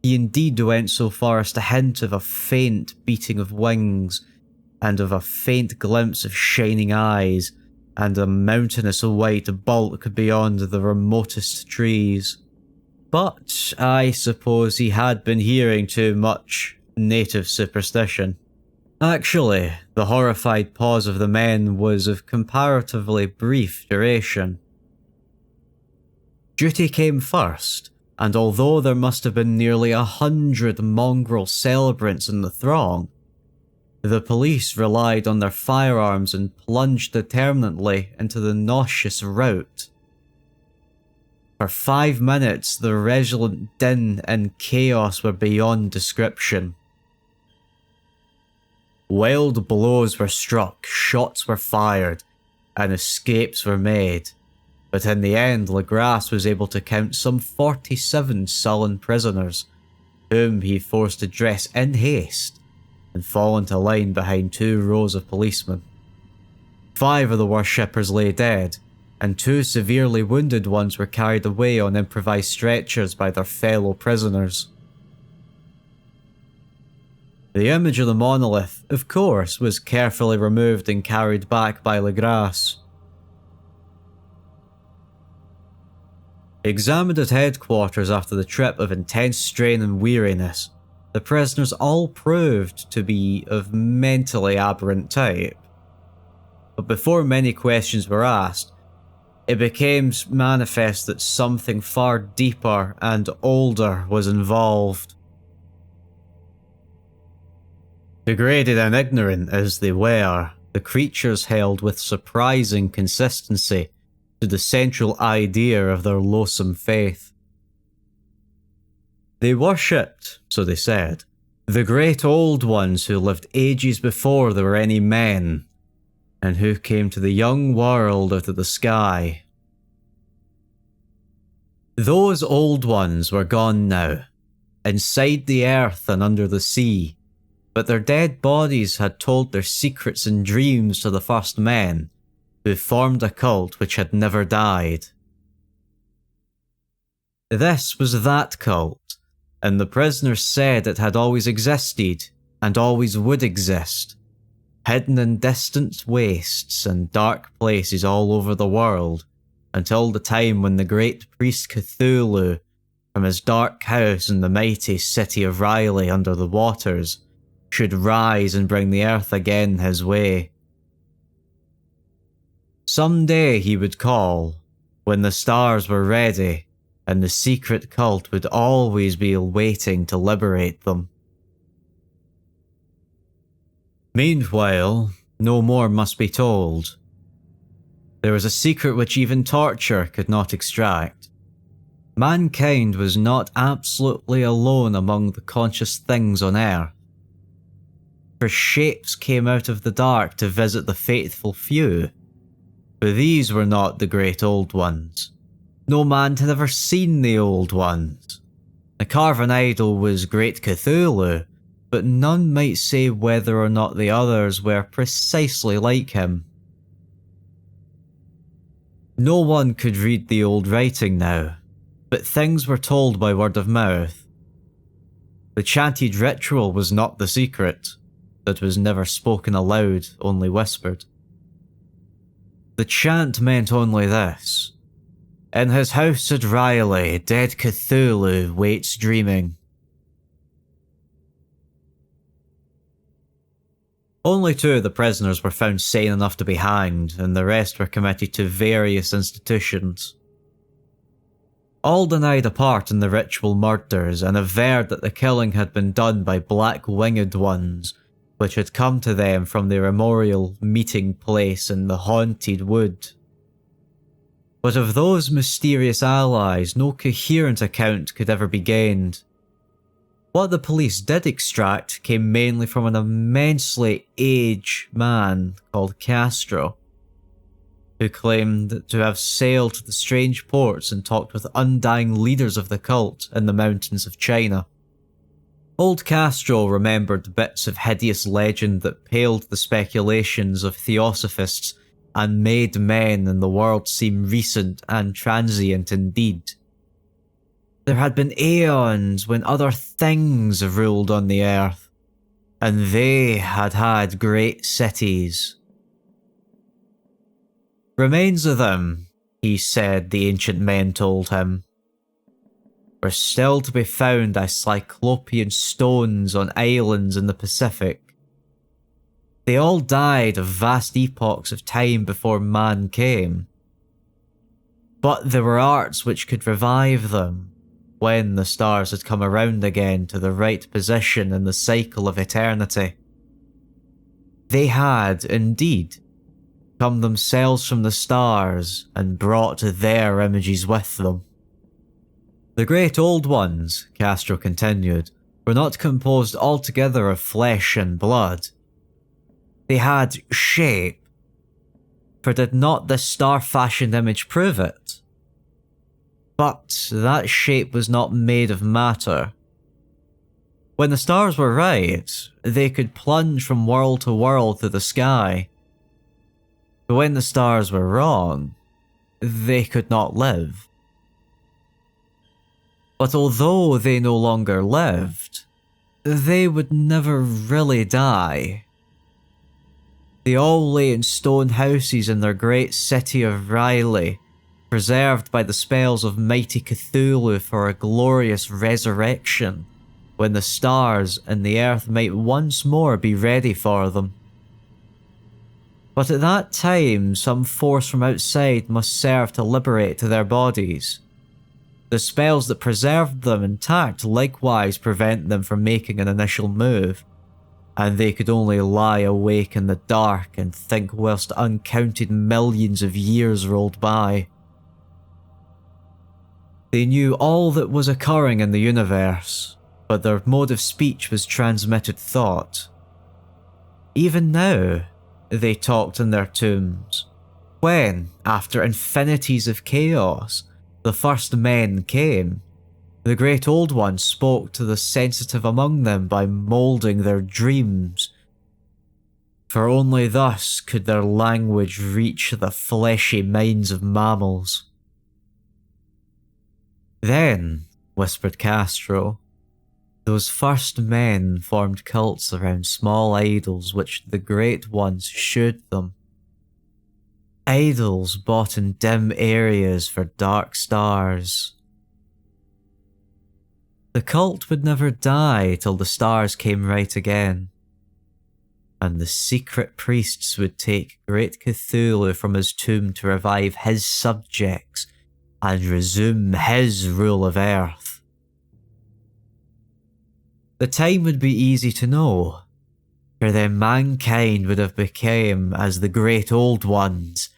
He indeed went so far as to hint of a faint beating of wings, and of a faint glimpse of shining eyes, and a mountainous white bulk beyond the remotest trees. But I suppose he had been hearing too much native superstition. Actually, the horrified pause of the men was of comparatively brief duration. Duty came first, and although there must have been nearly 100 mongrel celebrants in the throng, the police relied on their firearms and plunged determinedly into the nauseous rout. For 5 minutes, the redolent din and chaos were beyond description. Wild blows were struck, shots were fired, and escapes were made, but in the end Legrasse was able to count some 47 sullen prisoners, whom he forced to dress in haste and fall into line behind 2 rows of policemen. 5 of the worshippers lay dead, and 2 severely wounded ones were carried away on improvised stretchers by their fellow prisoners. The image of the monolith, of course, was carefully removed and carried back by Legrasse. Examined at headquarters after the trip of intense strain and weariness, the prisoners all proved to be of mentally aberrant type. But before many questions were asked, it became manifest that something far deeper and older was involved. Degraded and ignorant as they were, the creatures held with surprising consistency to the central idea of their loathsome faith. They worshipped, so they said, the great old ones who lived ages before there were any men, and who came to the young world out of the sky. Those old ones were gone now, inside the earth and under the sea, but their dead bodies had told their secrets and dreams to the first men, who formed a cult which had never died. This was that cult, and the prisoners said it had always existed, and always would exist, hidden in distant wastes and dark places all over the world, until the time when the great priest Cthulhu, from his dark house in the mighty city of Riley under the waters, should rise and bring the earth again his way. Someday he would call, when the stars were ready, and the secret cult would always be waiting to liberate them. Meanwhile, no more must be told. There was a secret which even torture could not extract. Mankind was not absolutely alone among the conscious things on earth. For shapes came out of the dark to visit the faithful few, but these were not the great old ones. No man had ever seen the old ones. The carven idol was great Cthulhu, but none might say whether or not the others were precisely like him. No one could read the old writing now, but things were told by word of mouth. The chanted ritual was not the secret, that was never spoken aloud, only whispered. The chant meant only this: "In his house at Riley, dead Cthulhu waits dreaming." Only 2 of the prisoners were found sane enough to be hanged, and the rest were committed to various institutions. All denied a part in the ritual murders and averred that the killing had been done by black-winged ones, which had come to them from their immemorial meeting place in the haunted wood. But of those mysterious allies, no coherent account could ever be gained. What the police did extract came mainly from an immensely aged man called Castro, who claimed to have sailed to the strange ports and talked with undying leaders of the cult in the mountains of China. Old Castro remembered bits of hideous legend that paled the speculations of theosophists and made men in the world seem recent and transient indeed. There had been aeons when other things ruled on the earth, and they had had great cities. Remains of them, he said the ancient men told him, were still to be found as cyclopean stones on islands in the Pacific. They all died of vast epochs of time before man came. But there were arts which could revive them when the stars had come around again to the right position in the cycle of eternity. They had, indeed, come themselves from the stars and brought their images with them. The great old ones, Castro continued, were not composed altogether of flesh and blood. They had shape, for did not this star-fashioned image prove it? But that shape was not made of matter. When the stars were right, they could plunge from world to world through the sky. But when the stars were wrong, they could not live. But although they no longer lived, they would never really die. They all lay in stone houses in their great city of Riley, preserved by the spells of mighty Cthulhu for a glorious resurrection, when the stars and the earth might once more be ready for them. But at that time, some force from outside must serve to liberate their bodies. The spells that preserved them intact likewise prevent them from making an initial move, and they could only lie awake in the dark and think whilst uncounted millions of years rolled by. They knew all that was occurring in the universe, but their mode of speech was transmitted thought. Even now, they talked in their tombs, when, after infinities of chaos, the first men came. The great old ones spoke to the sensitive among them by moulding their dreams, for only thus could their language reach the fleshy minds of mammals. Then, whispered Castro, those first men formed cults around small idols which the great ones shewed them. Idols bought in dim areas for dark stars. The cult would never die till the stars came right again, and the secret priests would take great Cthulhu from his tomb to revive his subjects and resume his rule of Earth. The time would be easy to know, for then mankind would have become as the great old ones,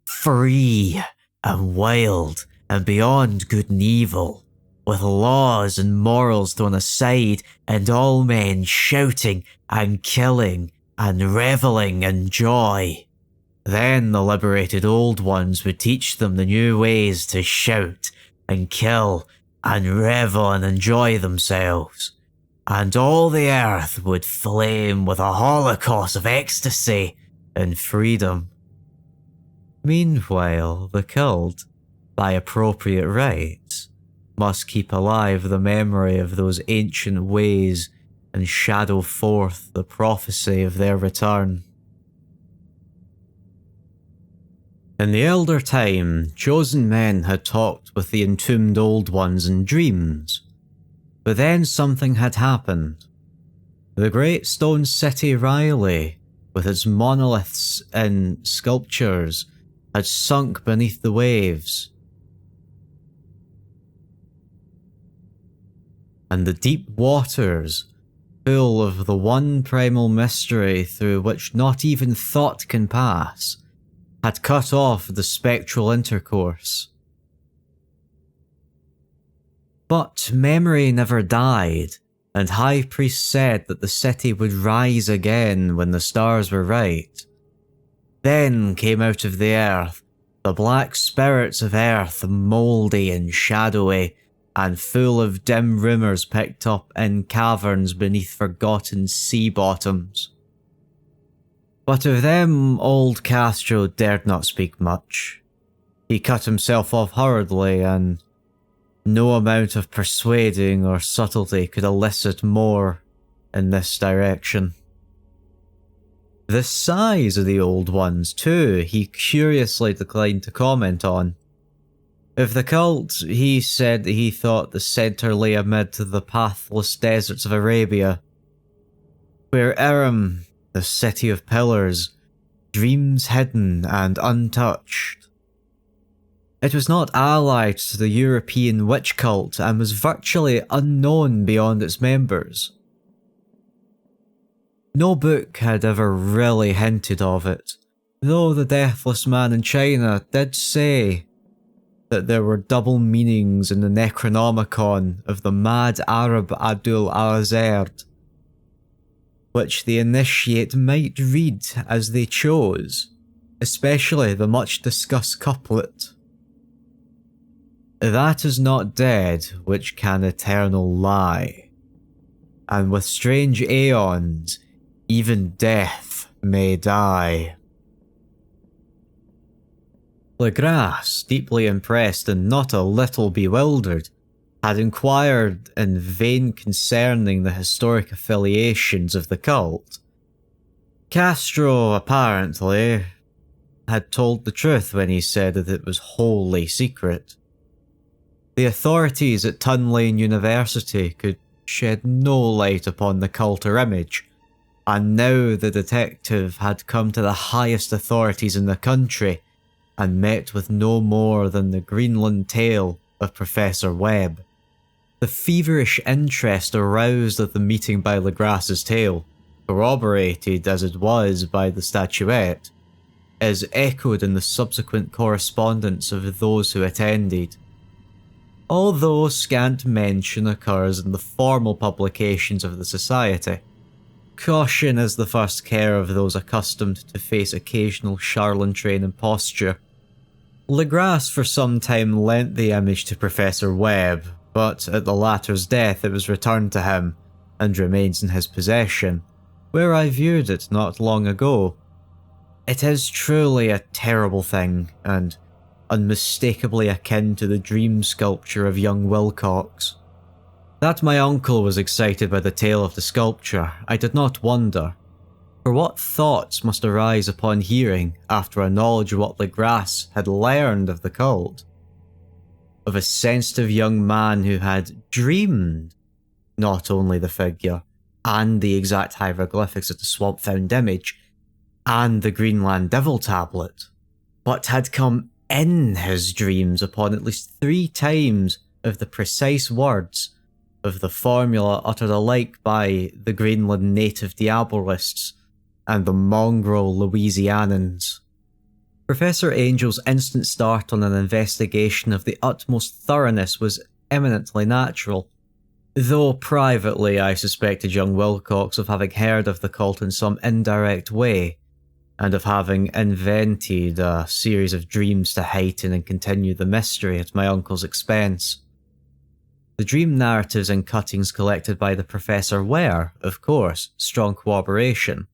free and wild and beyond good and evil, with laws and morals thrown aside and all men shouting and killing and revelling in joy. Then the liberated old ones would teach them the new ways to shout and kill and revel and enjoy themselves, and all the earth would flame with a holocaust of ecstasy and freedom. Meanwhile, the cult, by appropriate rites, must keep alive the memory of those ancient ways and shadow forth the prophecy of their return. In the elder time, chosen men had talked with the entombed old ones in dreams. But then something had happened. The great stone city Riley, with its monoliths and sculptures, had sunk beneath the waves. And the deep waters, full of the one primal mystery through which not even thought can pass, had cut off the spectral intercourse. But memory never died, and High Priest said that the city would rise again when the stars were right. Then came out of the earth the black spirits of earth, mouldy and shadowy, and full of dim rumours picked up in caverns beneath forgotten sea bottoms. But of them old Castro dared not speak much. He cut himself off hurriedly, and no amount of persuading or subtlety could elicit more in this direction. The size of the old ones, too, he curiously declined to comment on. Of the cult, he said that he thought the centre lay amid the pathless deserts of Arabia, where Aram, the city of pillars, dreams hidden and untouched. It was not allied to the European witch cult and was virtually unknown beyond its members. No book had ever really hinted of it, though the Deathless Man in China did say that there were double meanings in the Necronomicon of the mad Arab Abdul al-Azard, which the initiate might read as they chose, especially the much discussed couplet. That is not dead which can eternal lie, and with strange aeons even death may die. Legras, deeply impressed and not a little bewildered, had inquired in vain concerning the historic affiliations of the cult. Castro, apparently, had told the truth when he said that it was wholly secret. The authorities at Tunlane University could shed no light upon the cult or image, and now the detective had come to the highest authorities in the country and met with no more than the Greenland tale of Professor Webb. The feverish interest aroused at the meeting by Legras's tale, corroborated as it was by the statuette, is echoed in the subsequent correspondence of those who attended. Although scant mention occurs in the formal publications of the Society, caution is the first care of those accustomed to face occasional charlatan imposture. Legras for some time lent the image to Professor Webb, but at the latter's death it was returned to him, and remains in his possession, where I viewed it not long ago. It is truly a terrible thing, and unmistakably akin to the dream sculpture of young Wilcox. That my uncle was excited by the tale of the sculpture, I did not wonder. For what thoughts must arise upon hearing, after a knowledge of what Legras had learned of the cult? Of a sensitive young man who had dreamed not only the figure, and the exact hieroglyphics of the swamp-found image, and the Greenland Devil tablet, but had come in his dreams upon at least 3 times of the precise words of the formula uttered alike by the Greenland native diabolists and the mongrel Louisianans. Professor Angel's instant start on an investigation of the utmost thoroughness was eminently natural, though privately I suspected young Wilcox of having heard of the cult in some indirect way, and of having invented a series of dreams to heighten and continue the mystery at my uncle's expense. The dream narratives and cuttings collected by the professor were, of course, strong corroboration.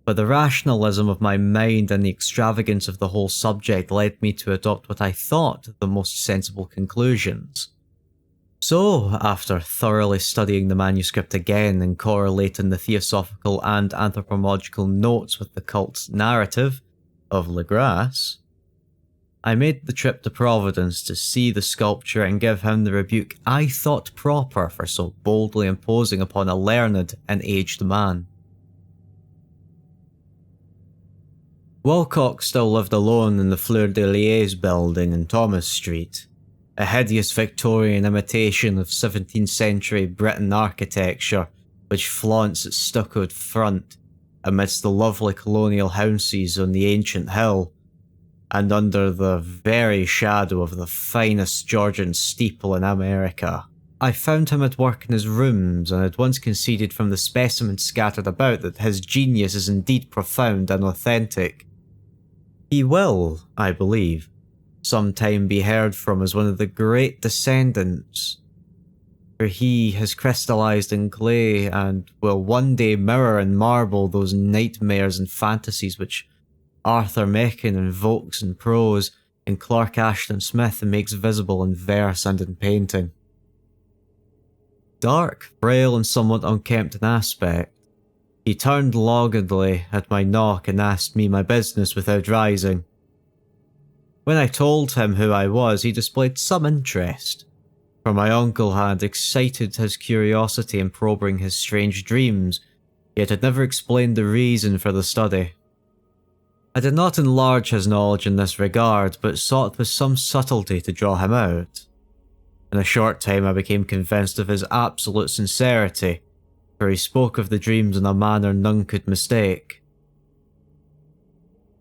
But the rationalism of my mind and the extravagance of the whole subject led me to adopt what I thought the most sensible conclusions. So, after thoroughly studying the manuscript again and correlating the theosophical and anthropological notes with the cult's narrative of Legras, I made the trip to Providence to see the sculpture and give him the rebuke I thought proper for so boldly imposing upon a learned and aged man. Wilcox still lived alone in the Fleur de Lis building in Thomas Street, a hideous Victorian imitation of 17th century Britain architecture which flaunts its stuccoed front amidst the lovely colonial houses on the ancient hill, and under the very shadow of the finest Georgian steeple in America. I found him at work in his rooms and had once conceded from the specimens scattered about that his genius is indeed profound and authentic. He will, I believe, sometime be heard from as one of the great descendants, for he has crystallized in clay and will one day mirror in marble those nightmares and fantasies which Arthur Machen invokes in prose and Clark Ashton Smith makes visible in verse and in painting. Dark, frail and somewhat unkempt in aspect, he turned doggedly at my knock and asked me my business without rising. When I told him who I was, he displayed some interest, for my uncle had excited his curiosity in probing his strange dreams, yet had never explained the reason for the study. I did not enlarge his knowledge in this regard, but sought with some subtlety to draw him out. In a short time I became convinced of his absolute sincerity, for he spoke of the dreams in a manner none could mistake.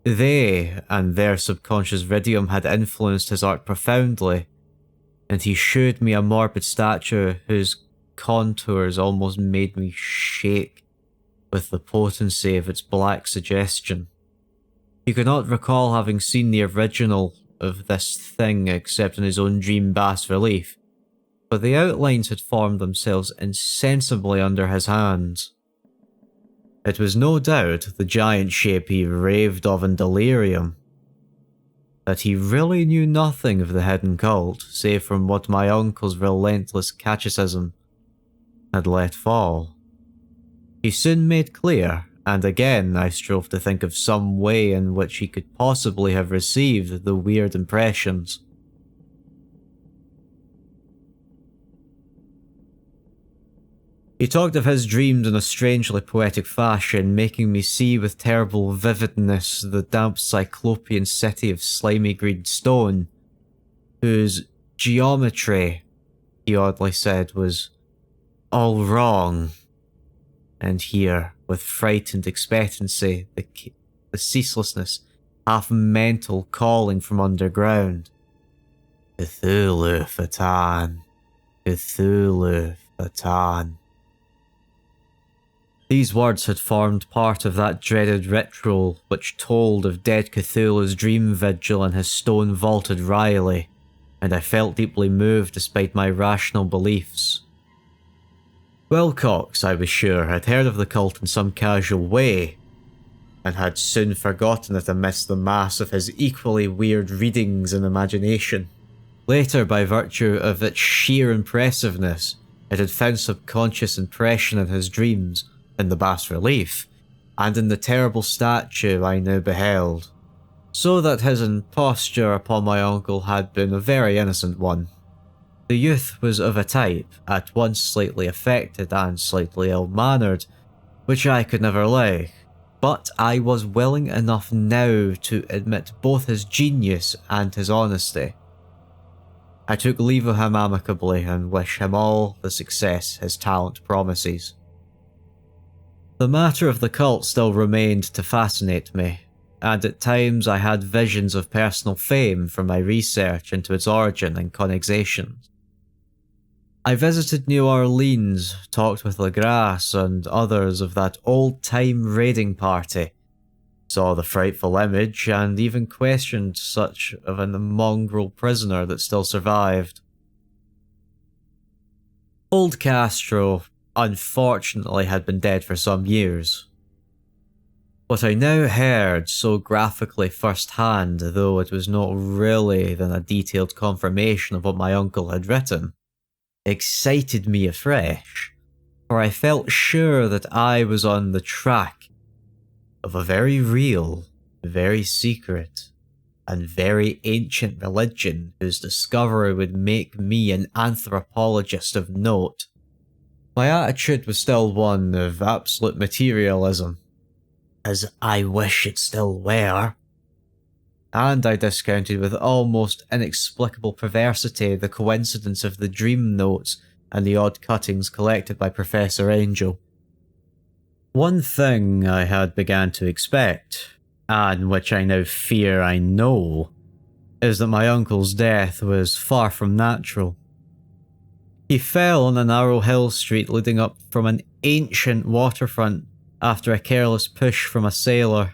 They and their subconscious idiom had influenced his art profoundly, and he showed me a morbid statue whose contours almost made me shake with the potency of its black suggestion. He could not recall having seen the original of this thing except in his own dream bas-relief, but the outlines had formed themselves insensibly under his hands. It was no doubt the giant shape he raved of in delirium. That he really knew nothing of the hidden cult, save from what my uncle's relentless catechism had let fall. He soon made clear, and again I strove to think of some way in which he could possibly have received the weird impressions. He talked of his dreams in a strangely poetic fashion, making me see with terrible vividness the damp cyclopean city of slimy green stone, whose geometry, he oddly said, was all wrong. And here, with frightened expectancy, the ceaselessness, half-mental calling from underground. Cthulhu Fatan, Cthulhu Fatan. These words had formed part of that dreaded ritual which told of dead Cthulhu's dream vigil in his stone-vaulted Riley, and I felt deeply moved despite my rational beliefs. Wilcox, I was sure, had heard of the cult in some casual way, and had soon forgotten it amidst the mass of his equally weird readings and imagination. Later, by virtue of its sheer impressiveness, it had found subconscious impression in his dreams, in the bas-relief, and in the terrible statue I now beheld, so that his imposture upon my uncle had been a very innocent one. The youth was of a type, at once slightly affected and slightly ill-mannered, which I could never like, but I was willing enough now to admit both his genius and his honesty. I took leave of him amicably and wished him all the success his talent promises. The matter of the cult still remained to fascinate me, and at times I had visions of personal fame from my research into its origin and connexations. I visited New Orleans, talked with Legras and others of that old-time raiding party, saw the frightful image, and even questioned such of a mongrel prisoner that still survived. Old Castro, unfortunately, had been dead for some years. What I now heard so graphically first-hand, though it was not really than a detailed confirmation of what my uncle had written, excited me afresh, for I felt sure that I was on the track of a very real, very secret, and very ancient religion whose discovery would make me an anthropologist of note. My attitude was still one of absolute materialism, as I wish it still were, and I discounted with almost inexplicable perversity the coincidence of the dream notes and the odd cuttings collected by Professor Angel. One thing I had begun to expect, and which I now fear I know, is that my uncle's death was far from natural. He fell on a narrow hill street leading up from an ancient waterfront after a careless push from a sailor.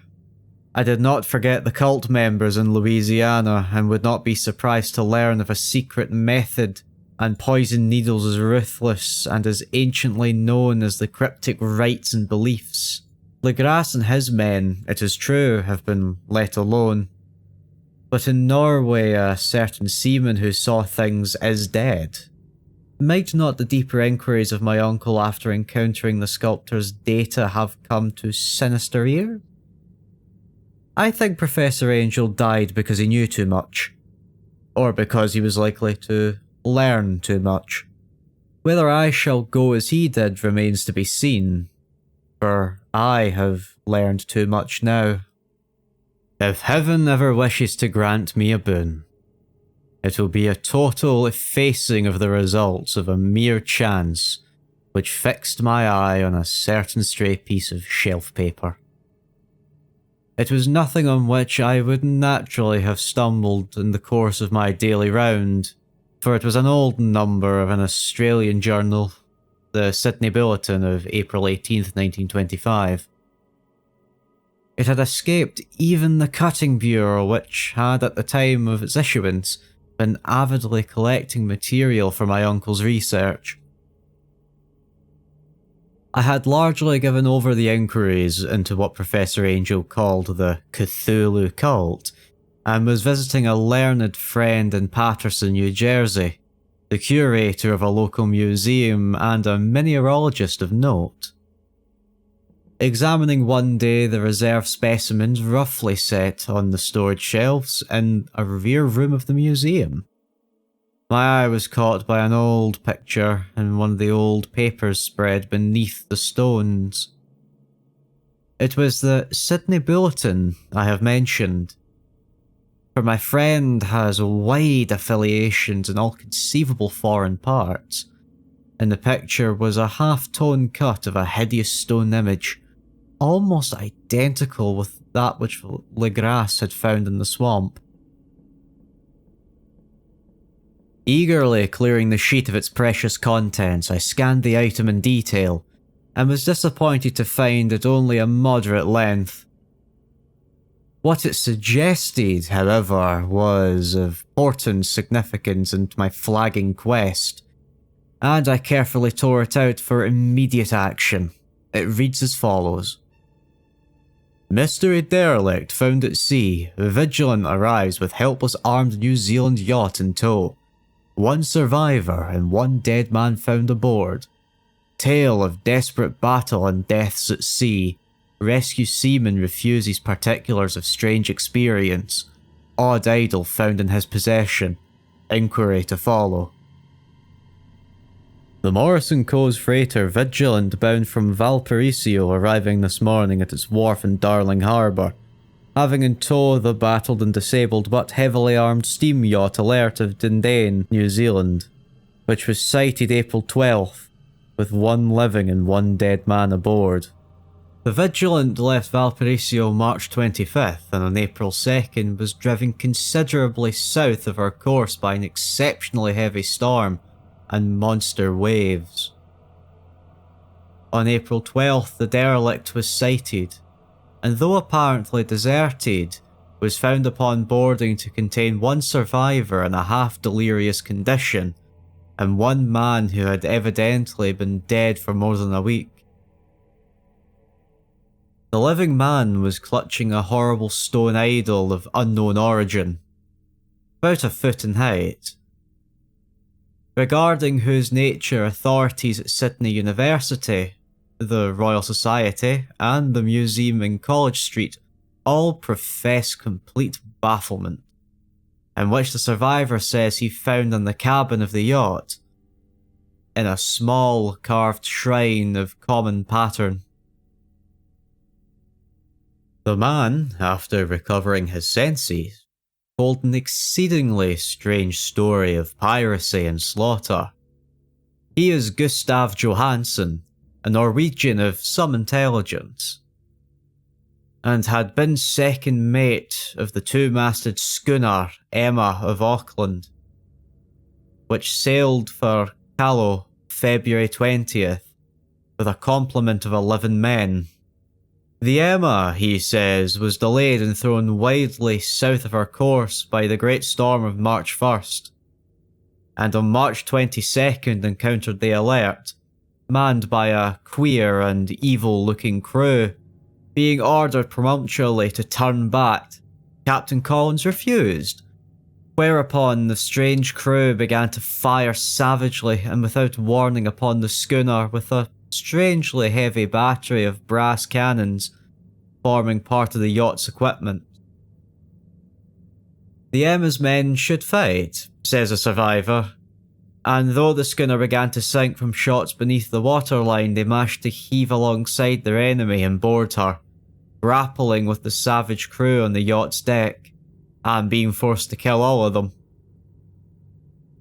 I did not forget the cult members in Louisiana and would not be surprised to learn of a secret method and poison needles as ruthless and as anciently known as the cryptic rites and beliefs. Legras and his men, it is true, have been let alone. But in Norway, a certain seaman who saw things is dead. Might not the deeper inquiries of my uncle after encountering the sculptor's data have come to sinister ears? I think Professor Angel died because he knew too much, or because he was likely to learn too much. Whether I shall go as he did remains to be seen, for I have learned too much now. If heaven ever wishes to grant me a boon, it will be a total effacing of the results of a mere chance which fixed my eye on a certain stray piece of shelf paper. It was nothing on which I would naturally have stumbled in the course of my daily round, for it was an old number of an Australian journal, the Sydney Bulletin of April 18th, 1925. It had escaped even the cutting bureau, which had at the time of its issuance been avidly collecting material for my uncle's research. I had largely given over the inquiries into what Professor Angel called the Cthulhu cult, and was visiting a learned friend in Paterson, New Jersey, the curator of a local museum and a mineralogist of note. Examining one day the reserve specimens roughly set on the storage shelves in a rear room of the museum, my eye was caught by an old picture in one of the old papers spread beneath the stones. It was the Sydney Bulletin I have mentioned, for my friend has wide affiliations in all conceivable foreign parts. In the picture was a half-tone cut of a hideous stone image, almost identical with that which Legras had found in the swamp. Eagerly clearing the sheet of its precious contents, I scanned the item in detail, and was disappointed to find it only a moderate length. What it suggested, however, was of important significance in my flagging quest, and I carefully tore it out for immediate action. It reads as follows. Mystery derelict found at sea. Vigilant arrives with helpless armed New Zealand yacht in tow. One survivor and one dead man found aboard. Tale of desperate battle and deaths at sea. Rescue seaman refuses particulars of strange experience. Odd idol found in his possession. Inquiry to follow. The Morrison Co's freighter Vigilant bound from Valparaiso arriving this morning at its wharf in Darling Harbour, having in tow the battled and disabled but heavily armed steam yacht Alert of Dunedin, New Zealand, which was sighted April 12th, with one living and one dead man aboard. The Vigilant left Valparaiso March 25th and on April 2nd was driven considerably south of our course by an exceptionally heavy storm and monster waves. On April 12th, the derelict was sighted, and though apparently deserted, was found upon boarding to contain one survivor in a half-delirious condition, and one man who had evidently been dead for more than a week. The living man was clutching a horrible stone idol of unknown origin, about a foot in height, regarding whose nature authorities at Sydney University, the Royal Society, and the museum in College Street all profess complete bafflement, in which the survivor says he found in the cabin of the yacht, in a small carved shrine of common pattern. The man, after recovering his senses, told an exceedingly strange story of piracy and slaughter. He is Gustav Johansen, a Norwegian of some intelligence, and had been second mate of the two-masted schooner Emma of Auckland, which sailed for Callao February 20th with a complement of 11 men. The Emma, he says, was delayed and thrown widely south of her course by the great storm of March 1st, and on March 22nd encountered the Alert, manned by a queer and evil-looking crew. Being ordered peremptorily to turn back, Captain Collins refused, whereupon the strange crew began to fire savagely and without warning upon the schooner with a strangely heavy battery of brass cannons forming part of the yacht's equipment. The Emma's men should fight, says a survivor, and though the schooner began to sink from shots beneath the waterline, they managed to heave alongside their enemy and board her, grappling with the savage crew on the yacht's deck, and being forced to kill all of them.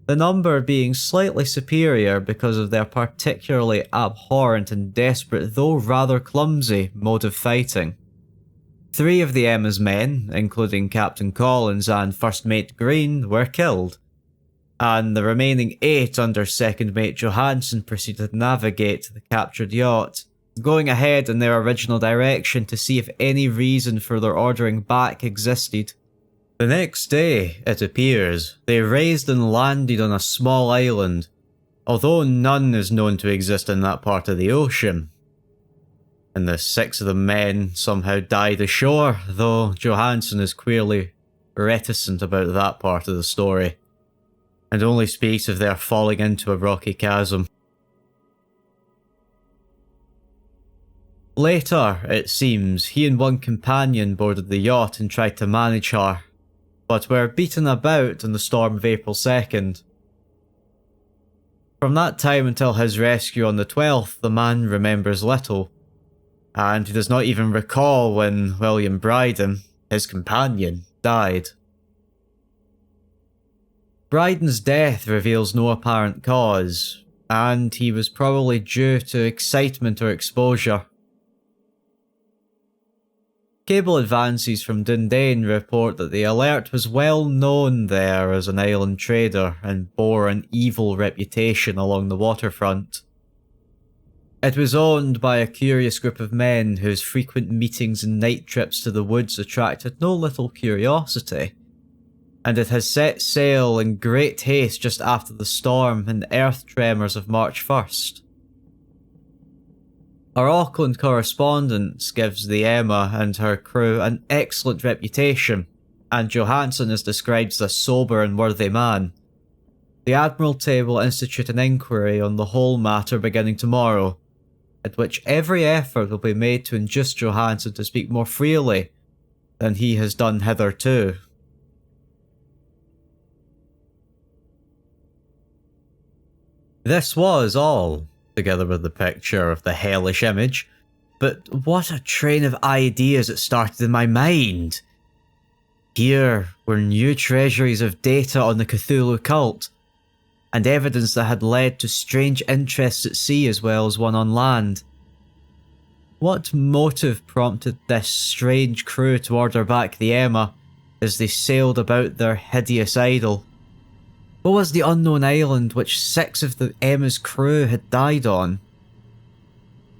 The number being slightly superior because of their particularly abhorrent and desperate, though rather clumsy, mode of fighting. 3 of the Emma's men, including Captain Collins and First Mate Green, were killed, and the remaining 8 under Second Mate Johansen proceeded to navigate the captured yacht, going ahead in their original direction to see if any reason for their ordering back existed. The next day, it appears, they raised and landed on a small island, although none is known to exist in that part of the ocean. And the 6 of the men somehow died ashore, though Johansen is clearly reticent about that part of the story, and only speaks of their falling into a rocky chasm. Later, it seems, he and one companion boarded the yacht and tried to manage her, but were beaten about in the storm of April 2nd. From that time until his rescue on the 12th, the man remembers little, and he does not even recall when William Bryden, his companion, died. Bryden's death reveals no apparent cause, and he was probably due to excitement or exposure. Cable advances from Dunedin report that the Alert was well known there as an island trader and bore an evil reputation along the waterfront. It was owned by a curious group of men whose frequent meetings and night trips to the woods attracted no little curiosity, and it has set sail in great haste just after the storm and earth tremors of March 1st. Our Auckland correspondence gives the Emma and her crew an excellent reputation, and Johansen is described as a sober and worthy man. The Admiralty will institute an inquiry on the whole matter beginning tomorrow, at which every effort will be made to induce Johansen to speak more freely than he has done hitherto. This was all, together with the picture of the hellish image, but what a train of ideas it started in my mind. Here were new treasuries of data on the Cthulhu cult, and evidence that had led to strange interests at sea as well as one on land. What motive prompted this strange crew to order back the Emma as they sailed about their hideous idol? What was the unknown island which 6 of the Emma's crew had died on?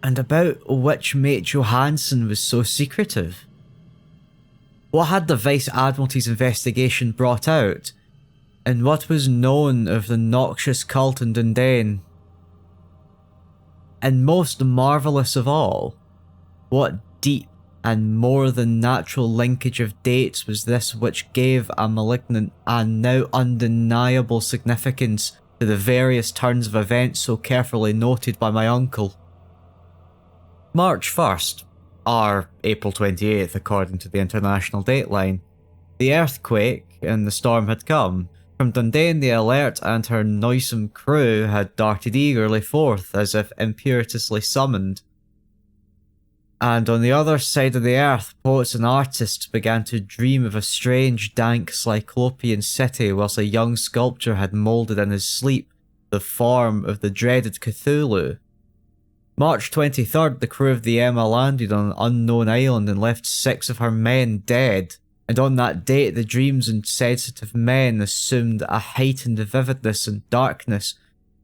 And about which mate Johansen was so secretive? What had the Vice Admiralty's investigation brought out? And what was known of the noxious cult in Dunedin? And most marvellous of all, what deep and more than natural linkage of dates was this which gave a malignant and now undeniable significance to the various turns of events so carefully noted by my uncle? March 1st, or April 28th according to the international dateline, The earthquake and the storm had come. From Dundane, the Alert and her noisome crew had darted eagerly forth as if imperiously summoned. And on the other side of the earth, poets and artists began to dream of a strange, dank, cyclopean city, whilst a young sculptor had moulded in his sleep the form of the dreaded Cthulhu. March 23rd, the crew of the Emma landed on an unknown island and left 6 of her men dead. And on that date, the dreams and sensitive men assumed a heightened vividness and darkness,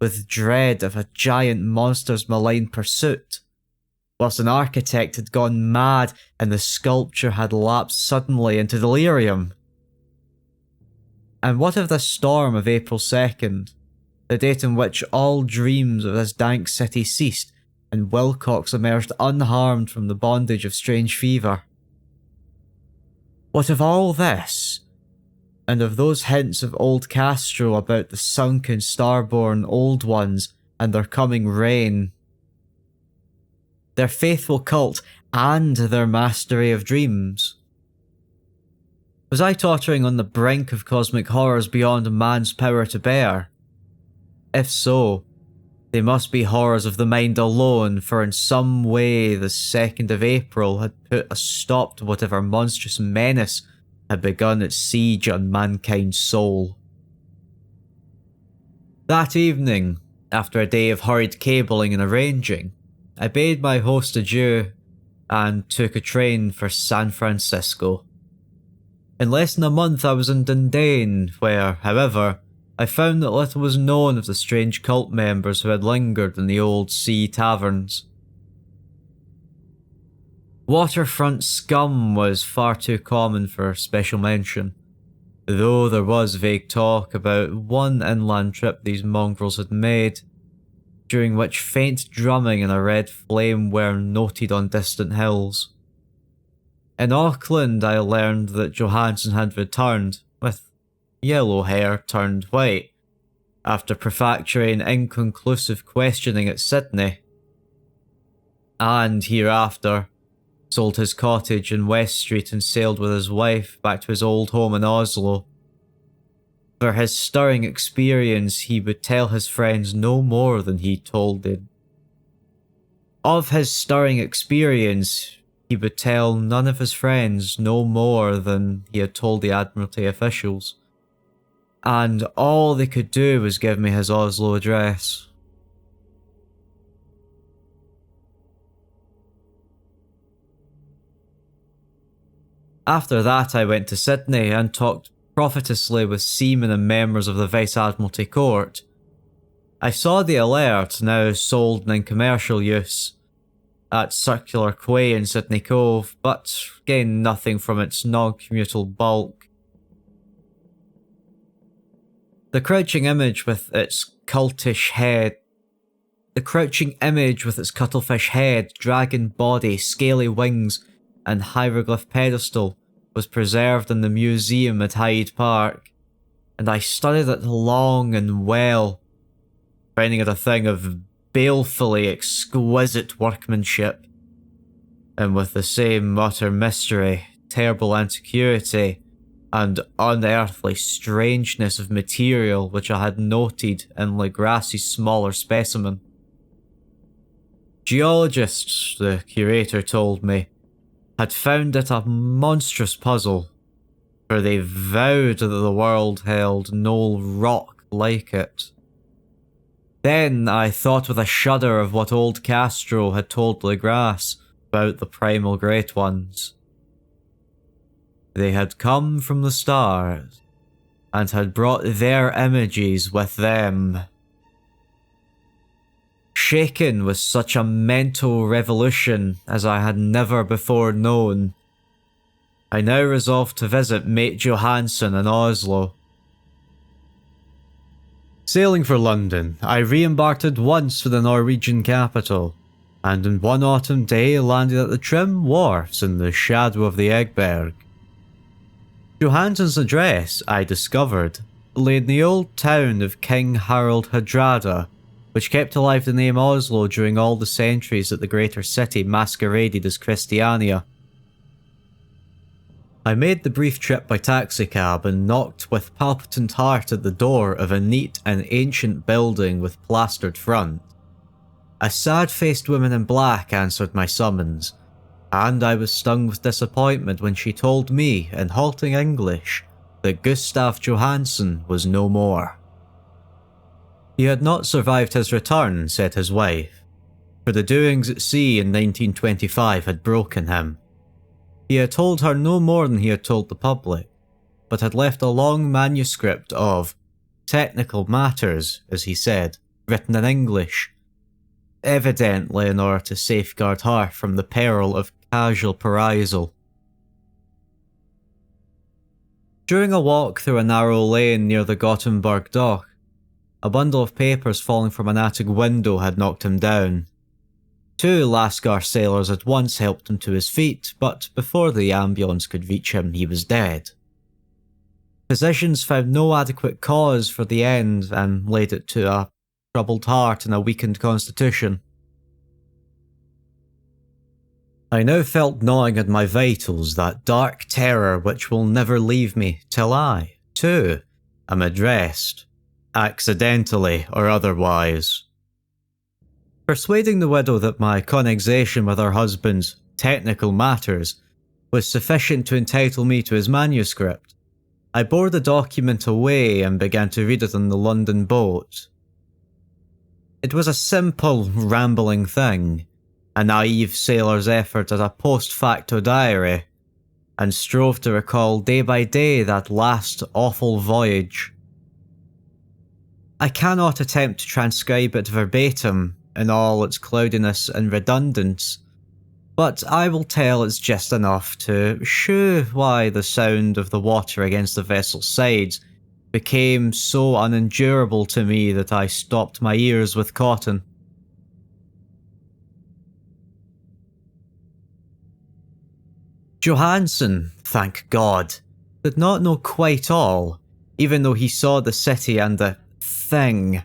with dread of a giant monster's malign pursuit. Whilst an architect had gone mad and the sculpture had lapsed suddenly into delirium. And what of the storm of April 2nd, the date in which all dreams of this dank city ceased, and Wilcox emerged unharmed from the bondage of strange fever? What of all this, and of those hints of old Castro about the sunken starborn old ones and their coming reign? Their faithful cult and their mastery of dreams? Was I tottering on the brink of cosmic horrors beyond man's power to bear? If so, they must be horrors of the mind alone, for in some way the 2nd of April had put a stop to whatever monstrous menace had begun its siege on mankind's soul. That evening, after a day of hurried cabling and arranging, I bade my host adieu and took a train for San Francisco. In less than a month I was in Dundane, where, however, I found that little was known of the strange cult members who had lingered in the old sea taverns. Waterfront scum was far too common for special mention, though there was vague talk about one inland trip these mongrels had made, during which faint drumming and a red flame were noted on distant hills. In Auckland I learned that Johansson had returned, with yellow hair turned white, after prefatory and inconclusive questioning at Sydney, and hereafter sold his cottage in West Street and sailed with his wife back to his old home in Oslo. For his stirring experience, he would tell his friends no more than he told them. Of his stirring experience, he would tell none of his friends no more than he had told the Admiralty officials. And all they could do was give me his Oslo address. After that I went to Sydney and talked profitously with seamen and members of the Vice Admiralty Court. I saw the Alert, now sold and in commercial use, at Circular Quay in Sydney Cove, but gained nothing from its non-commutal bulk. The crouching image with its cuttlefish head, dragon body, scaly wings, and hieroglyph pedestal was preserved in the museum at Hyde Park, and I studied it long and well, finding it a thing of balefully exquisite workmanship, and with the same utter mystery, terrible antiquity, and unearthly strangeness of material which I had noted in Legrassi's smaller specimen. Geologists, the curator told me, had found it a monstrous puzzle, for they vowed that the world held no rock like it. Then I thought with a shudder of what old Castro had told Legrasse about the primal great ones. They had come from the stars, and had brought their images with them. Shaken with such a mental revolution as I had never before known, I now resolved to visit mate Johansson in Oslo. Sailing for London, I re-embarked at once for the Norwegian capital, and in one autumn day landed at the trim wharfs in the shadow of the Eggberg. Johansson's address, I discovered, lay in the old town of King Harald Hardrada, which kept alive the name Oslo during all the centuries that the greater city masqueraded as Christiania. I made the brief trip by taxicab and knocked with palpitant heart at the door of a neat and ancient building with plastered front. A sad-faced woman in black answered my summons, and I was stung with disappointment when she told me, in halting English, that Gustav Johansson was no more. He had not survived his return, said his wife, for the doings at sea in 1925 had broken him. He had told her no more than he had told the public, but had left a long manuscript of technical matters, as he said, written in English, evidently in order to safeguard her from the peril of casual perusal. During a walk through a narrow lane near the Gothenburg dock, a bundle of papers falling from an attic window had knocked him down. 2 Lascar sailors at once helped him to his feet, but before the ambulance could reach him, he was dead. Physicians found no adequate cause for the end and laid it to a troubled heart and a weakened constitution. I now felt gnawing at my vitals that dark terror which will never leave me till I, too, am addressed, accidentally or otherwise. Persuading the widow that my connexation with her husband's technical matters was sufficient to entitle me to his manuscript, I bore the document away and began to read it on the London boat. It was a simple, rambling thing, a naive sailor's effort at a post-facto diary, and strove to recall day by day that last awful voyage. I cannot attempt to transcribe it verbatim in all its cloudiness and redundance, but I will tell it's just enough to show why the sound of the water against the vessel's sides became so unendurable to me that I stopped my ears with cotton. Johansson, thank God, did not know quite all, even though he saw the city and the thing.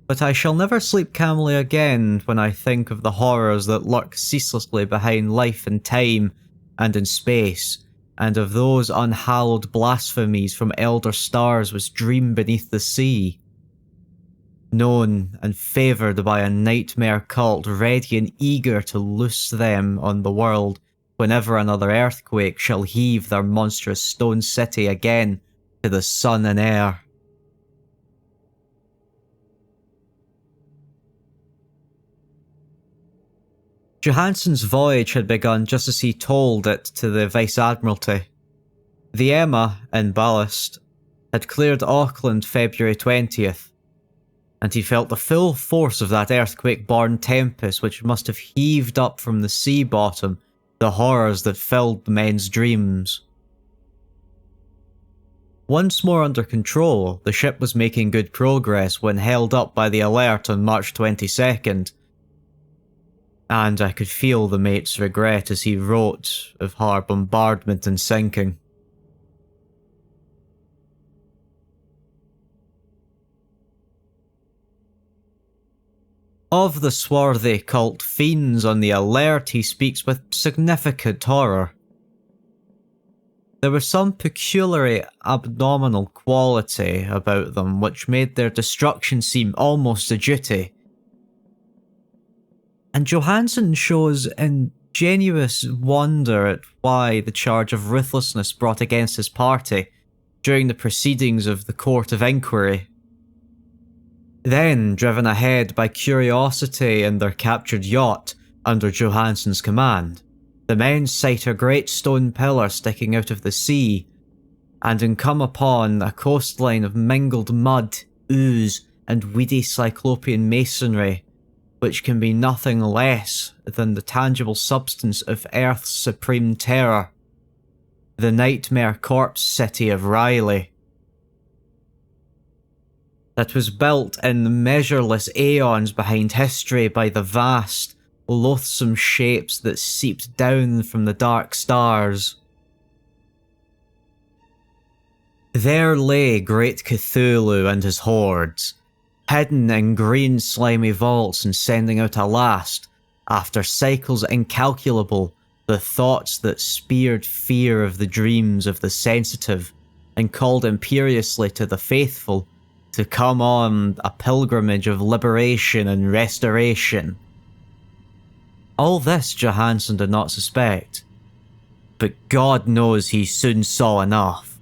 But I shall never sleep calmly again when I think of the horrors that lurk ceaselessly behind life and time and in space, and of those unhallowed blasphemies from elder stars which dream beneath the sea. Known and favoured by a nightmare cult ready and eager to loose them on the world whenever another earthquake shall heave their monstrous stone city again to the sun and air. Johansson's voyage had begun just as he told it to the Vice-Admiralty. The Emma, in ballast, had cleared Auckland February 20th, and he felt the full force of that earthquake-born tempest which must have heaved up from the sea bottom the horrors that filled the men's dreams. Once more under control, the ship was making good progress when held up by the alert on March 22nd, and I could feel the mate's regret as he wrote of her bombardment and sinking. Of the swarthy cult fiends on the alert he speaks with significant horror. There was some peculiarly abnormal quality about them which made their destruction seem almost a duty. And Johansson shows ingenuous wonder at why the charge of ruthlessness brought against his party during the proceedings of the Court of Inquiry. Then, driven ahead by curiosity in their captured yacht under Johansson's command, the men sight a great stone pillar sticking out of the sea, and come upon a coastline of mingled mud, ooze, and weedy cyclopean masonry, which can be nothing less than the tangible substance of Earth's supreme terror, the nightmare corpse city of Riley. That was built in measureless aeons behind history by the vast, loathsome shapes that seeped down from the dark stars. There lay great Cthulhu and his hordes, hidden in green slimy vaults and sending out a last, after cycles incalculable, the thoughts that speared fear of the dreams of the sensitive and called imperiously to the faithful to come on a pilgrimage of liberation and restoration. All this Johansson did not suspect, but God knows he soon saw enough.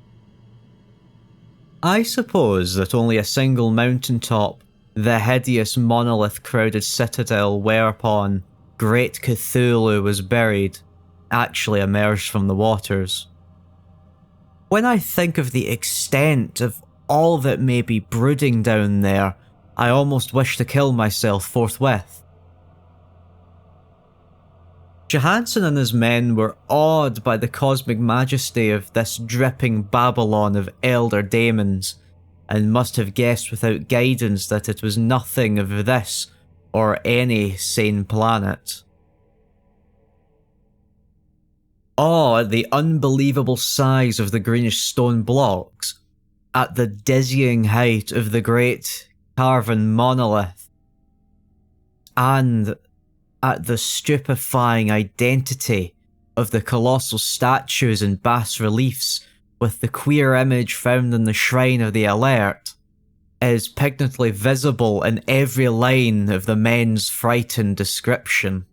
I suppose that only a single mountaintop, the hideous monolith-crowded citadel whereupon Great Cthulhu was buried, actually emerged from the waters. When I think of the extent of all that may be brooding down there, I almost wish to kill myself forthwith. Johansson and his men were awed by the cosmic majesty of this dripping Babylon of elder daemons, and must have guessed without guidance that it was nothing of this or any sane planet. Awe at the unbelievable size of the greenish stone blocks, at the dizzying height of the great carven monolith, and at the stupefying identity of the colossal statues and bas-reliefs with the queer image found in the Shrine of the Alert, is pignantly visible in every line of the men's frightened description.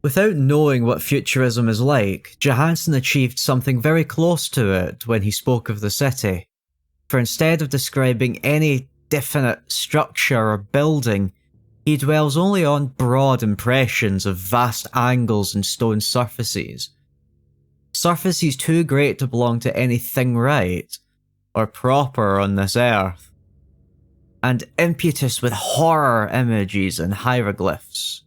Without knowing what futurism is like, Johansson achieved something very close to it when he spoke of the city. For instead of describing any definite structure or building, he dwells only on broad impressions of vast angles and stone surfaces. Surfaces too great to belong to anything right or proper on this earth, and impetus with horror images and hieroglyphs.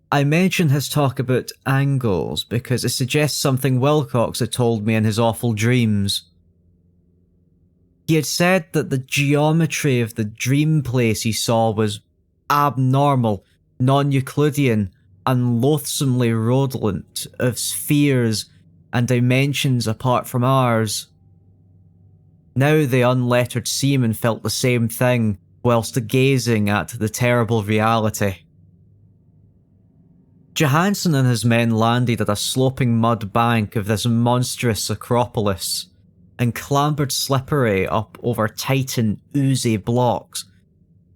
I mention his talk about angles because it suggests something Wilcox had told me in his awful dreams. He had said that the geometry of the dream place he saw was abnormal, non-Euclidean, and loathsomely redolent of spheres and dimensions apart from ours. Now the unlettered seaman felt the same thing whilst gazing at the terrible reality. Johansson and his men landed at a sloping mud bank of this monstrous acropolis and clambered slippery up over titan, oozy blocks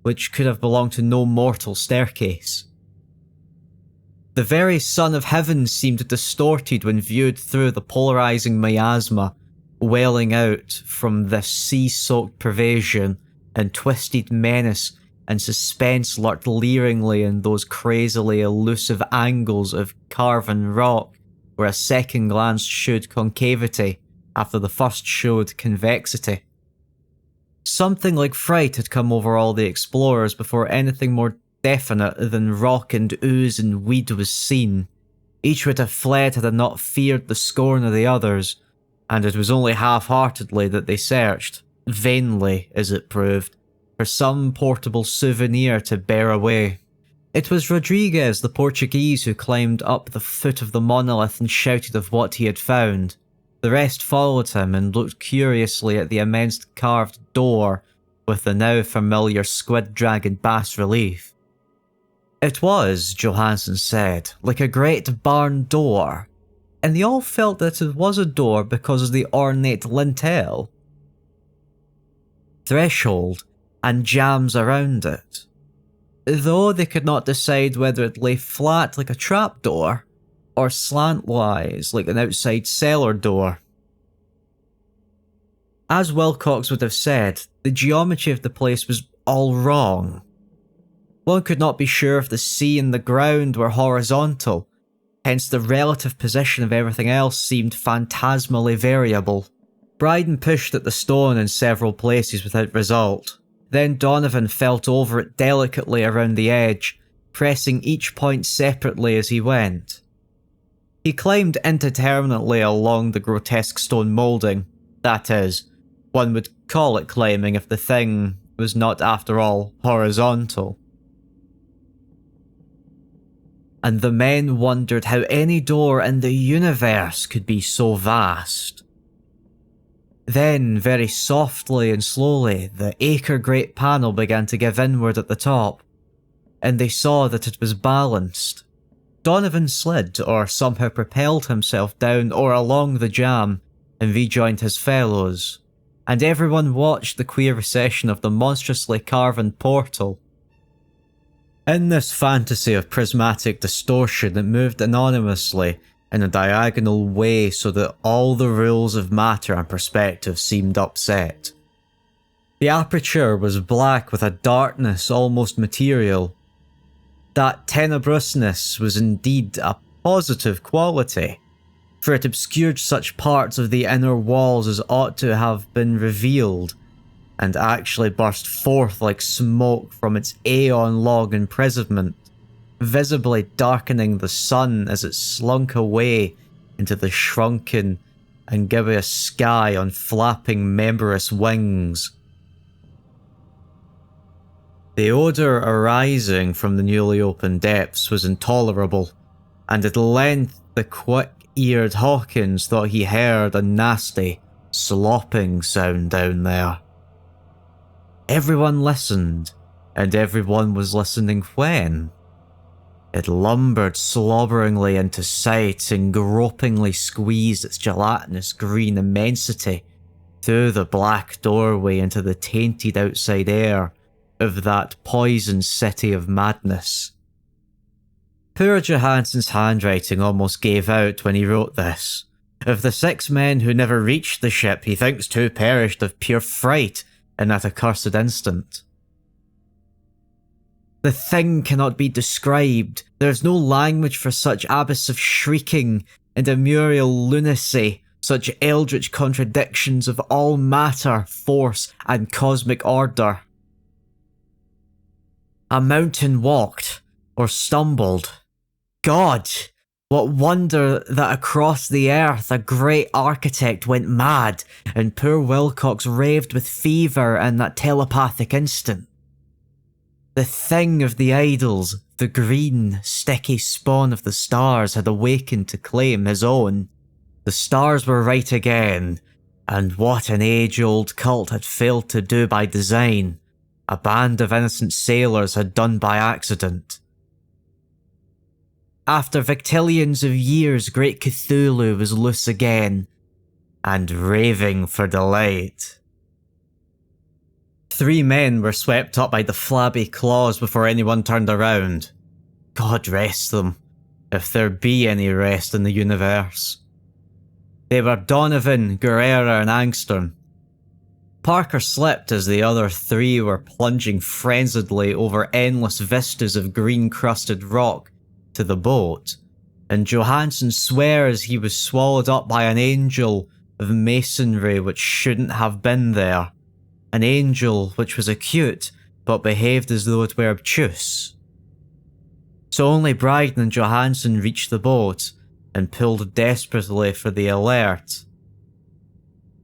which could have belonged to no mortal staircase. The very sun of heaven seemed distorted when viewed through the polarizing miasma welling out from this sea-soaked pervasion, and twisted menace and suspense lurked leeringly in those crazily elusive angles of carven rock where a second glance showed concavity after the first showed convexity. Something like fright had come over all the explorers before anything more definite than rock and ooze and weed was seen. Each would have fled had they not feared the scorn of the others, and it was only half-heartedly that they searched, vainly as it proved, for some portable souvenir to bear away. It was Rodriguez the Portuguese who climbed up the foot of the monolith and shouted of what he had found. The rest followed him and looked curiously at the immense carved door with the now familiar squid dragon bas-relief. It was, Johansson said, like a great barn door, and they all felt that it was a door because of the ornate lintel, threshold, and jambs around it, though they could not decide whether it lay flat like a trapdoor or slantwise like an outside cellar door. As Wilcox would have said, the geometry of the place was all wrong. One could not be sure if the sea and the ground were horizontal, hence the relative position of everything else seemed phantasmally variable. Bryden pushed at the stone in several places without result. Then Donovan felt over it delicately around the edge, pressing each point separately as he went. He climbed indeterminately along the grotesque stone moulding. That is, one would call it climbing if the thing was not, after all, horizontal. And the men wondered how any door in the universe could be so vast. Then, very softly and slowly, the acre-great panel began to give inward at the top, and they saw that it was balanced. Donovan slid or somehow propelled himself down or along the jam and rejoined his fellows, and everyone watched the queer recession of the monstrously carven portal. In this fantasy of prismatic distortion, it moved anonymously in a diagonal way so that all the rules of matter and perspective seemed upset. The aperture was black with a darkness almost material. That tenebrousness was indeed a positive quality, for it obscured such parts of the inner walls as ought to have been revealed, and actually burst forth like smoke from its aeon-long imprisonment, visibly darkening the sun as it slunk away into the shrunken and gibbous sky on flapping membranous wings. The odour arising from the newly opened depths was intolerable, and at length the quick-eared Hawkins thought he heard a nasty, slopping sound down there. Everyone listened, and everyone was listening when it lumbered slobberingly into sight and gropingly squeezed its gelatinous green immensity through the black doorway into the tainted outside air of that poisoned city of madness. Poor Johansson's handwriting almost gave out when he wrote this. Of the 6 men who never reached the ship, he thinks 2 perished of pure fright in that accursed instant. The thing cannot be described. There is no language for such abyss of shrieking and immural lunacy, such eldritch contradictions of all matter, force, and cosmic order. A mountain walked, or stumbled. God! What wonder that across the earth a great architect went mad, and poor Wilcox raved with fever in that telepathic instant. The thing of the idols, the green, sticky spawn of the stars, had awakened to claim his own. The stars were right again, and what an age-old cult had failed to do by design, a band of innocent sailors had done by accident. After victillions of years, great Cthulhu was loose again, and raving for delight. 3 men were swept up by the flabby claws before anyone turned around. God rest them, if there be any rest in the universe. They were Donovan, Guerrera, and Angstrom. Parker slipped as the other 3 were plunging frenziedly over endless vistas of green-crusted rock to the boat, and Johansson swears he was swallowed up by an angel of masonry which shouldn't have been there. An angel which was acute, but behaved as though it were obtuse. So only Bryden and Johansson reached the boat, and pulled desperately for the alert.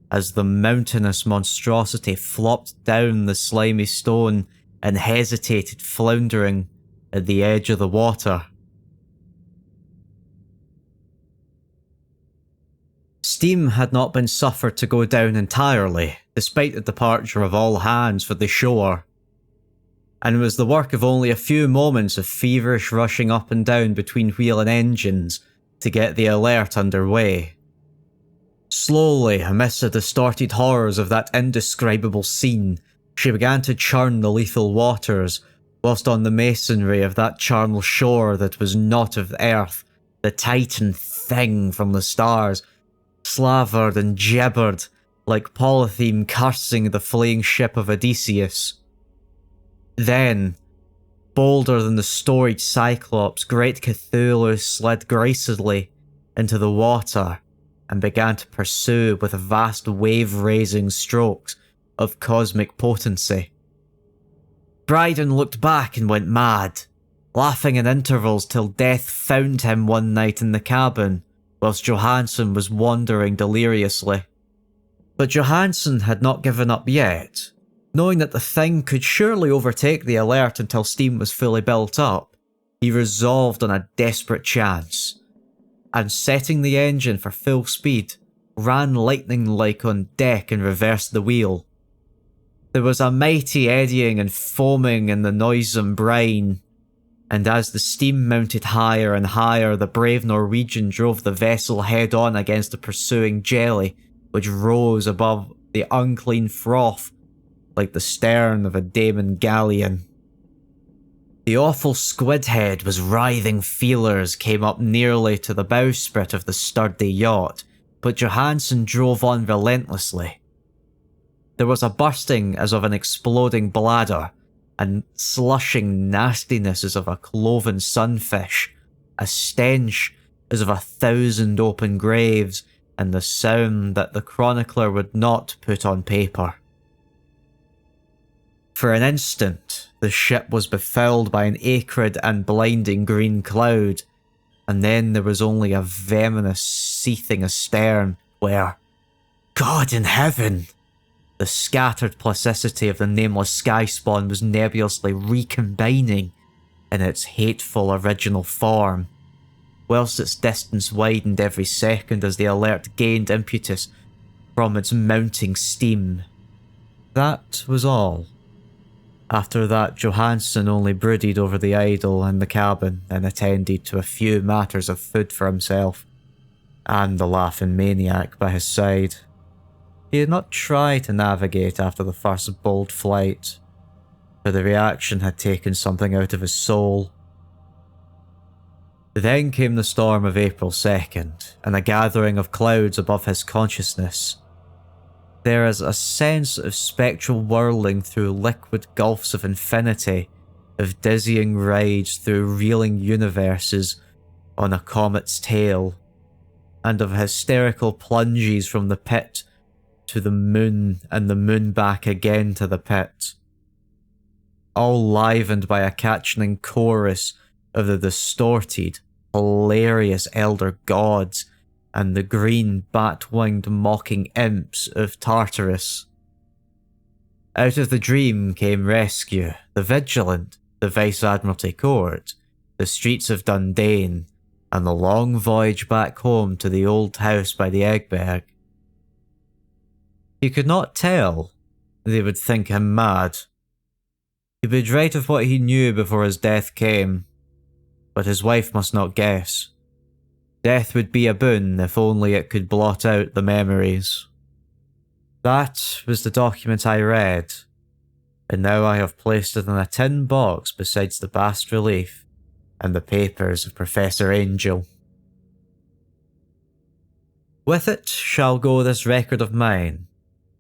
As the mountainous monstrosity flopped down the slimy stone and hesitated, floundering at the edge of the water. Steam had not been suffered to go down entirely, despite the departure of all hands for the shore, and it was the work of only a few moments of feverish rushing up and down between wheel and engines to get the alert underway. Slowly, amidst the distorted horrors of that indescribable scene, she began to churn the lethal waters, whilst on the masonry of that charnel shore that was not of earth, the titan thing from the stars slavered and gibbered like Polytheme cursing the fleeing ship of Odysseus. Then, bolder than the storied Cyclops, great Cthulhu slid gracefully into the water and began to pursue with vast wave-raising strokes of cosmic potency. Bryden looked back and went mad, laughing in intervals till death found him one night in the cabin, whilst Johansson was wandering deliriously. But Johansson had not given up yet. Knowing that the thing could surely overtake the alert until steam was fully built up, he resolved on a desperate chance, and setting the engine for full speed, ran lightning-like on deck and reversed the wheel. There was a mighty eddying and foaming in the noisome brine. and as the steam mounted higher and higher, the brave Norwegian drove the vessel head-on against the pursuing jelly, which rose above the unclean froth like the stern of a Damon galleon. The awful squid head was writhing feelers came up nearly to the bowsprit of the sturdy yacht, but Johansen drove on relentlessly. There was a bursting as of an exploding bladder, and slushing nastiness as of a cloven sunfish, a stench as of 1,000 open graves, and the sound that the chronicler would not put on paper. For an instant, the ship was befouled by an acrid and blinding green cloud, and then there was only a venomous seething astern where, God in heaven! The scattered plasticity of the nameless sky spawn was nebulously recombining in its hateful original form, whilst its distance widened every second as the alert gained impetus from its mounting steam. That was all. After that, Johansen only brooded over the idol in the cabin and attended to a few matters of food for himself, and the laughing maniac by his side. He had not tried to navigate after the first bold flight, but the reaction had taken something out of his soul. Then came the storm of April 2nd, and a gathering of clouds above his consciousness. There is a sense of spectral whirling through liquid gulfs of infinity, of dizzying rides through reeling universes on a comet's tail, and of hysterical plunges from the pit to the moon and the moon back again to the pit, all livened by a catching chorus of the distorted, hilarious elder gods and the green bat-winged mocking imps of Tartarus. Out of the dream came rescue, the Vigilant, the Vice Admiralty Court, the streets of Dundane, and the long voyage back home to the old house by the Eggberg. He could not tell. They would think him mad. He would write of what he knew before his death came, but his wife must not guess. Death would be a boon if only it could blot out the memories. That was the document I read, and now I have placed it in a tin box besides the bas relief and the papers of Professor Angel. With it shall go this record of mine,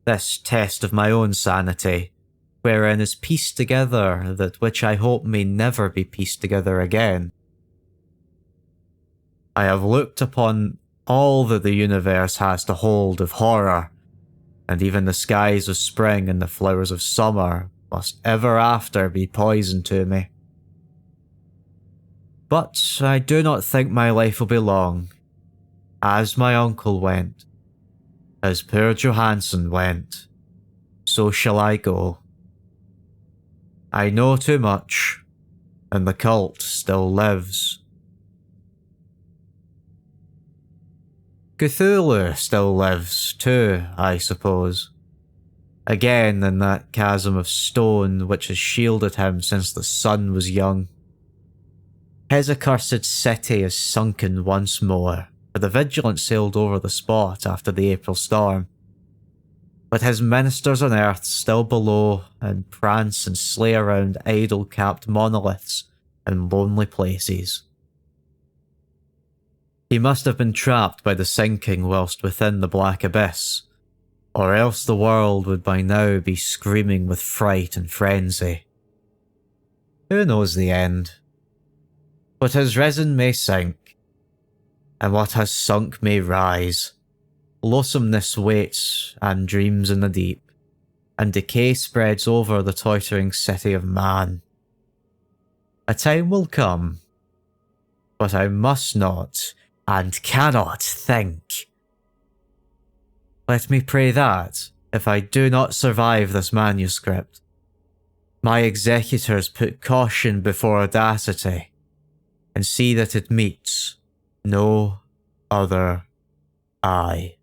this test of my own sanity, wherein is pieced together that which I hope may never be pieced together again. I have looked upon all that the universe has to hold of horror, and even the skies of spring and the flowers of summer must ever after be poison to me. But I do not think my life will be long. As my uncle went, as poor Johansen went, so shall I go. I know too much, and the cult still lives. Cthulhu still lives too, I suppose. Again in that chasm of stone which has shielded him since the sun was young. His accursed city is sunken once more, for the Vigilant sailed over the spot after the April storm. But his ministers on earth still below and prance and slay around idol-capped monoliths in lonely places. He must have been trapped by the sinking whilst within the black abyss, or else the world would by now be screaming with fright and frenzy. Who knows the end? What has risen may sink, and what has sunk may rise. Loathsomeness waits and dreams in the deep, and decay spreads over the tottering city of man. A time will come, but I must not and cannot think. Let me pray that, if I do not survive this manuscript, my executors put caution before audacity, and see that it meets no other eye.